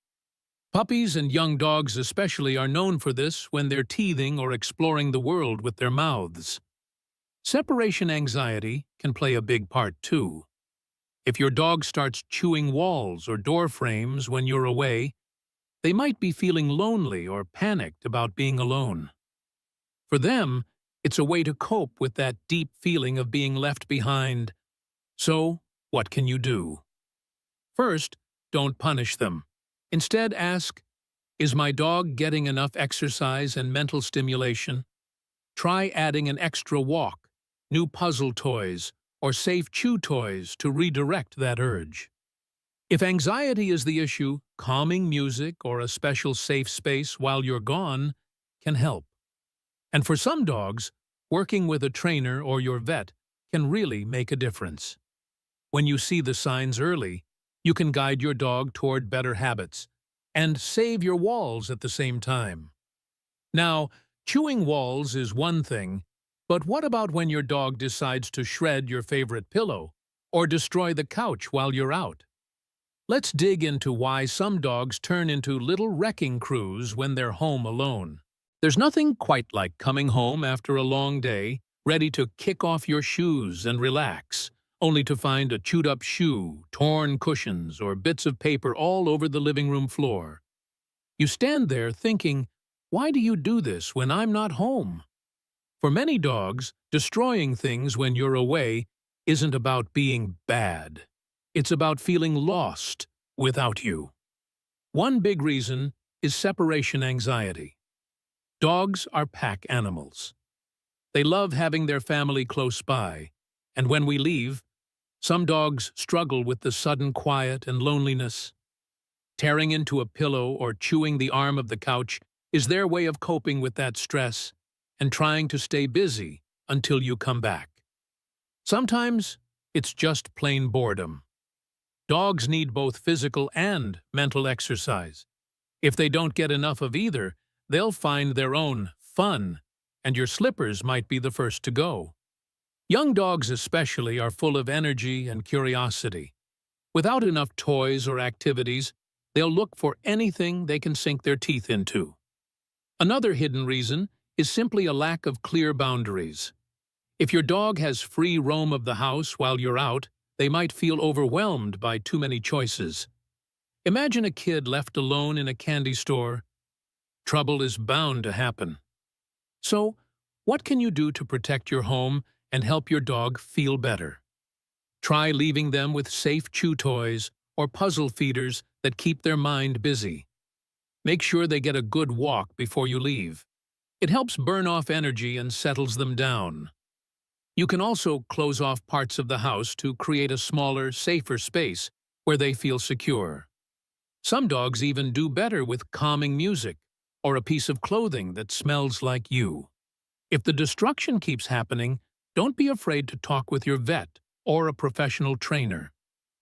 Puppies and young dogs especially are known for this when they're teething or exploring the world with their mouths. Separation anxiety can play a big part too. If your dog starts chewing walls or door frames when you're away, they might be feeling lonely or panicked about being alone. For them, it's a way to cope with that deep feeling of being left behind. So, what can you do? First, don't punish them. Instead, ask, is my dog getting enough exercise and mental stimulation? Try adding an extra walk, new puzzle toys, or safe chew toys to redirect that urge. If anxiety is the issue, calming music or a special safe space while you're gone can help. And for some dogs, working with a trainer or your vet can really make a difference. When you see the signs early, you can guide your dog toward better habits and save your walls at the same time. Now, chewing walls is one thing, but what about when your dog decides to shred your favorite pillow or destroy the couch while you're out? Let's dig into why some dogs turn into little wrecking crews when they're home alone. There's nothing quite like coming home after a long day, ready to kick off your shoes and relax, only to find a chewed-up shoe, torn cushions, or bits of paper all over the living room floor. You stand there thinking, Why do you do this when I'm not home? For many dogs, destroying things when you're away isn't about being bad. It's about feeling lost without you. One big reason is separation anxiety. Dogs are pack animals. They love having their family close by, and when we leave, some dogs struggle with the sudden quiet and loneliness. Tearing into a pillow or chewing the arm of the couch is their way of coping with that stress and trying to stay busy until you come back. Sometimes it's just plain boredom. Dogs need both physical and mental exercise. If they don't get enough of either, they'll find their own fun, and your slippers might be the first to go. Young dogs especially are full of energy and curiosity. Without enough toys or activities, they'll look for anything they can sink their teeth into. Another hidden reason is simply a lack of clear boundaries. If your dog has free roam of the house while you're out, they might feel overwhelmed by too many choices. Imagine a kid left alone in a candy store. Trouble is bound to happen. So, what can you do to protect your home and help your dog feel better? Try leaving them with safe chew toys or puzzle feeders that keep their mind busy. Make sure they get a good walk before you leave. It helps burn off energy and settles them down. You can also close off parts of the house to create a smaller, safer space where they feel secure. Some dogs even do better with calming music or a piece of clothing that smells like you. If the destruction keeps happening, don't be afraid to talk with your vet or a professional trainer.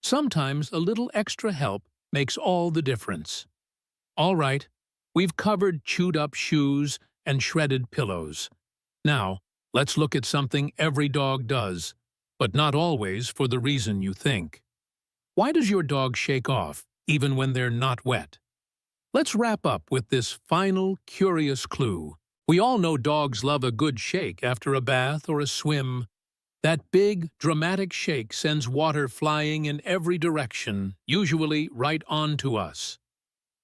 Sometimes a little extra help makes all the difference. All right, we've covered chewed-up shoes and shredded pillows. Now, let's look at something every dog does, but not always for the reason you think. Why does your dog shake off, even when they're not wet? Let's wrap up with this final, curious clue. We all know dogs love a good shake after a bath or a swim. That big, dramatic shake sends water flying in every direction, usually right onto us.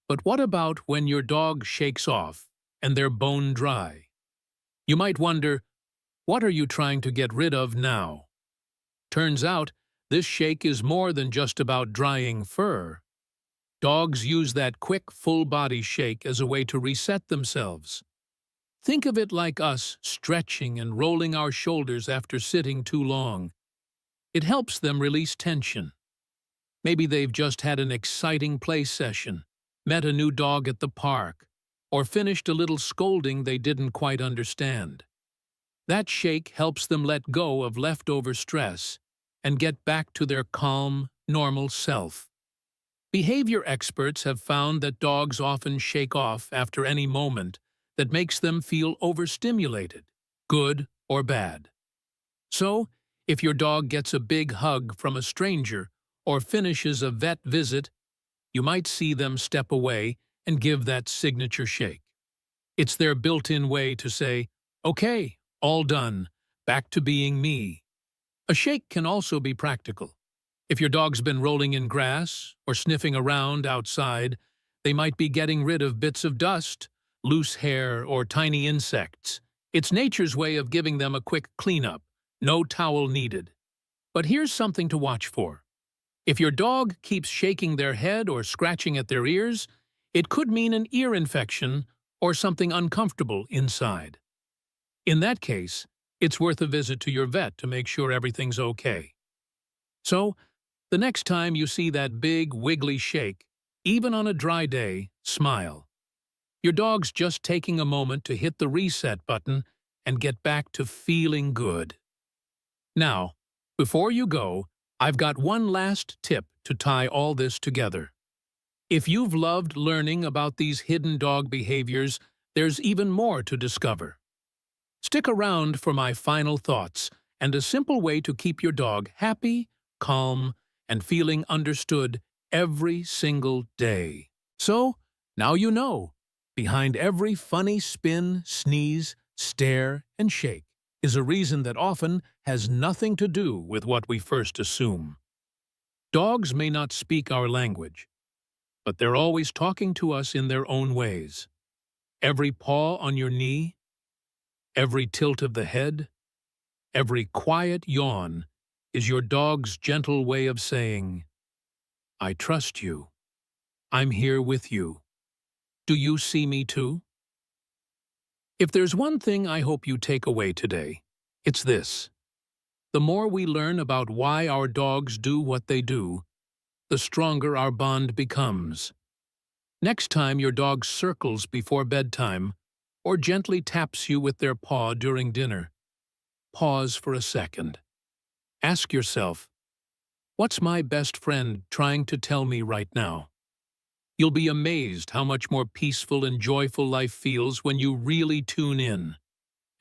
But what about when your dog shakes off and they're bone dry? You might wonder, what are you trying to get rid of now? Turns out, this shake is more than just about drying fur. Dogs use that quick, full-body shake as a way to reset themselves. Think of it like us stretching and rolling our shoulders after sitting too long. It helps them release tension. Maybe they've just had an exciting play session, met a new dog at the park, or finished a little scolding they didn't quite understand. That shake helps them let go of leftover stress and get back to their calm, normal self. Behavior experts have found that dogs often shake off after any moment that makes them feel overstimulated, good or bad. So, if your dog gets a big hug from a stranger or finishes a vet visit, you might see them step away and give that signature shake. It's their built-in way to say, "Okay, all done, back to being me." A shake can also be practical. If your dog's been rolling in grass or sniffing around outside, they might be getting rid of bits of dust, loose hair, or tiny insects. It's nature's way of giving them a quick cleanup, no towel needed. But here's something to watch for. If your dog keeps shaking their head or scratching at their ears, it could mean an ear infection or something uncomfortable inside. In that case, it's worth a visit to your vet to make sure everything's okay. So, the next time you see that big, wiggly shake, even on a dry day, smile. Your dog's just taking a moment to hit the reset button and get back to feeling good. Now, before you go, I've got one last tip to tie all this together. If you've loved learning about these hidden dog behaviors, there's even more to discover. Stick around for my final thoughts and a simple way to keep your dog happy, calm, and feeling understood every single day. So, now you know, behind every funny spin, sneeze, stare, and shake is a reason that often has nothing to do with what we first assume. Dogs may not speak our language, but they're always talking to us in their own ways. Every paw on your knee, every tilt of the head, every quiet yawn is your dog's gentle way of saying, I trust you. I'm here with you. Do you see me too? If there's one thing I hope you take away today, it's this. The more we learn about why our dogs do what they do, the stronger our bond becomes. Next time your dog circles before bedtime or gently taps you with their paw during dinner, pause for a second. Ask yourself, what's my best friend trying to tell me right now? You'll be amazed how much more peaceful and joyful life feels when you really tune in.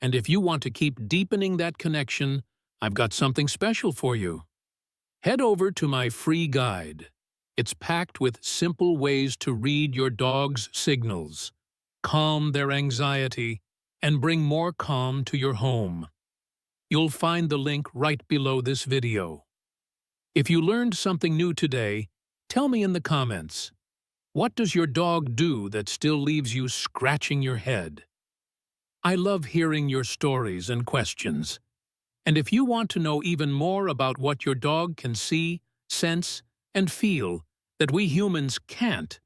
And if you want to keep deepening that connection, I've got something special for you. Head over to my free guide. It's packed with simple ways to read your dog's signals, calm their anxiety, and bring more calm to your home. You'll find the link right below this video. If you learned something new today, tell me in the comments. What does your dog do that still leaves you scratching your head? I love hearing your stories and questions. And if you want to know even more about what your dog can see, sense, and feel that we humans can't,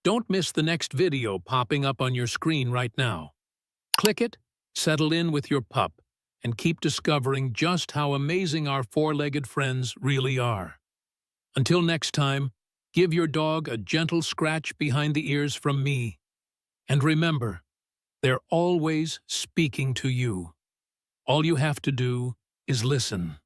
don't miss the next video popping up on your screen right now. Click it, settle in with your pup, and keep discovering just how amazing our four-legged friends really are. Until next time, give your dog a gentle scratch behind the ears from me. And remember, they're always speaking to you. All you have to do is listen.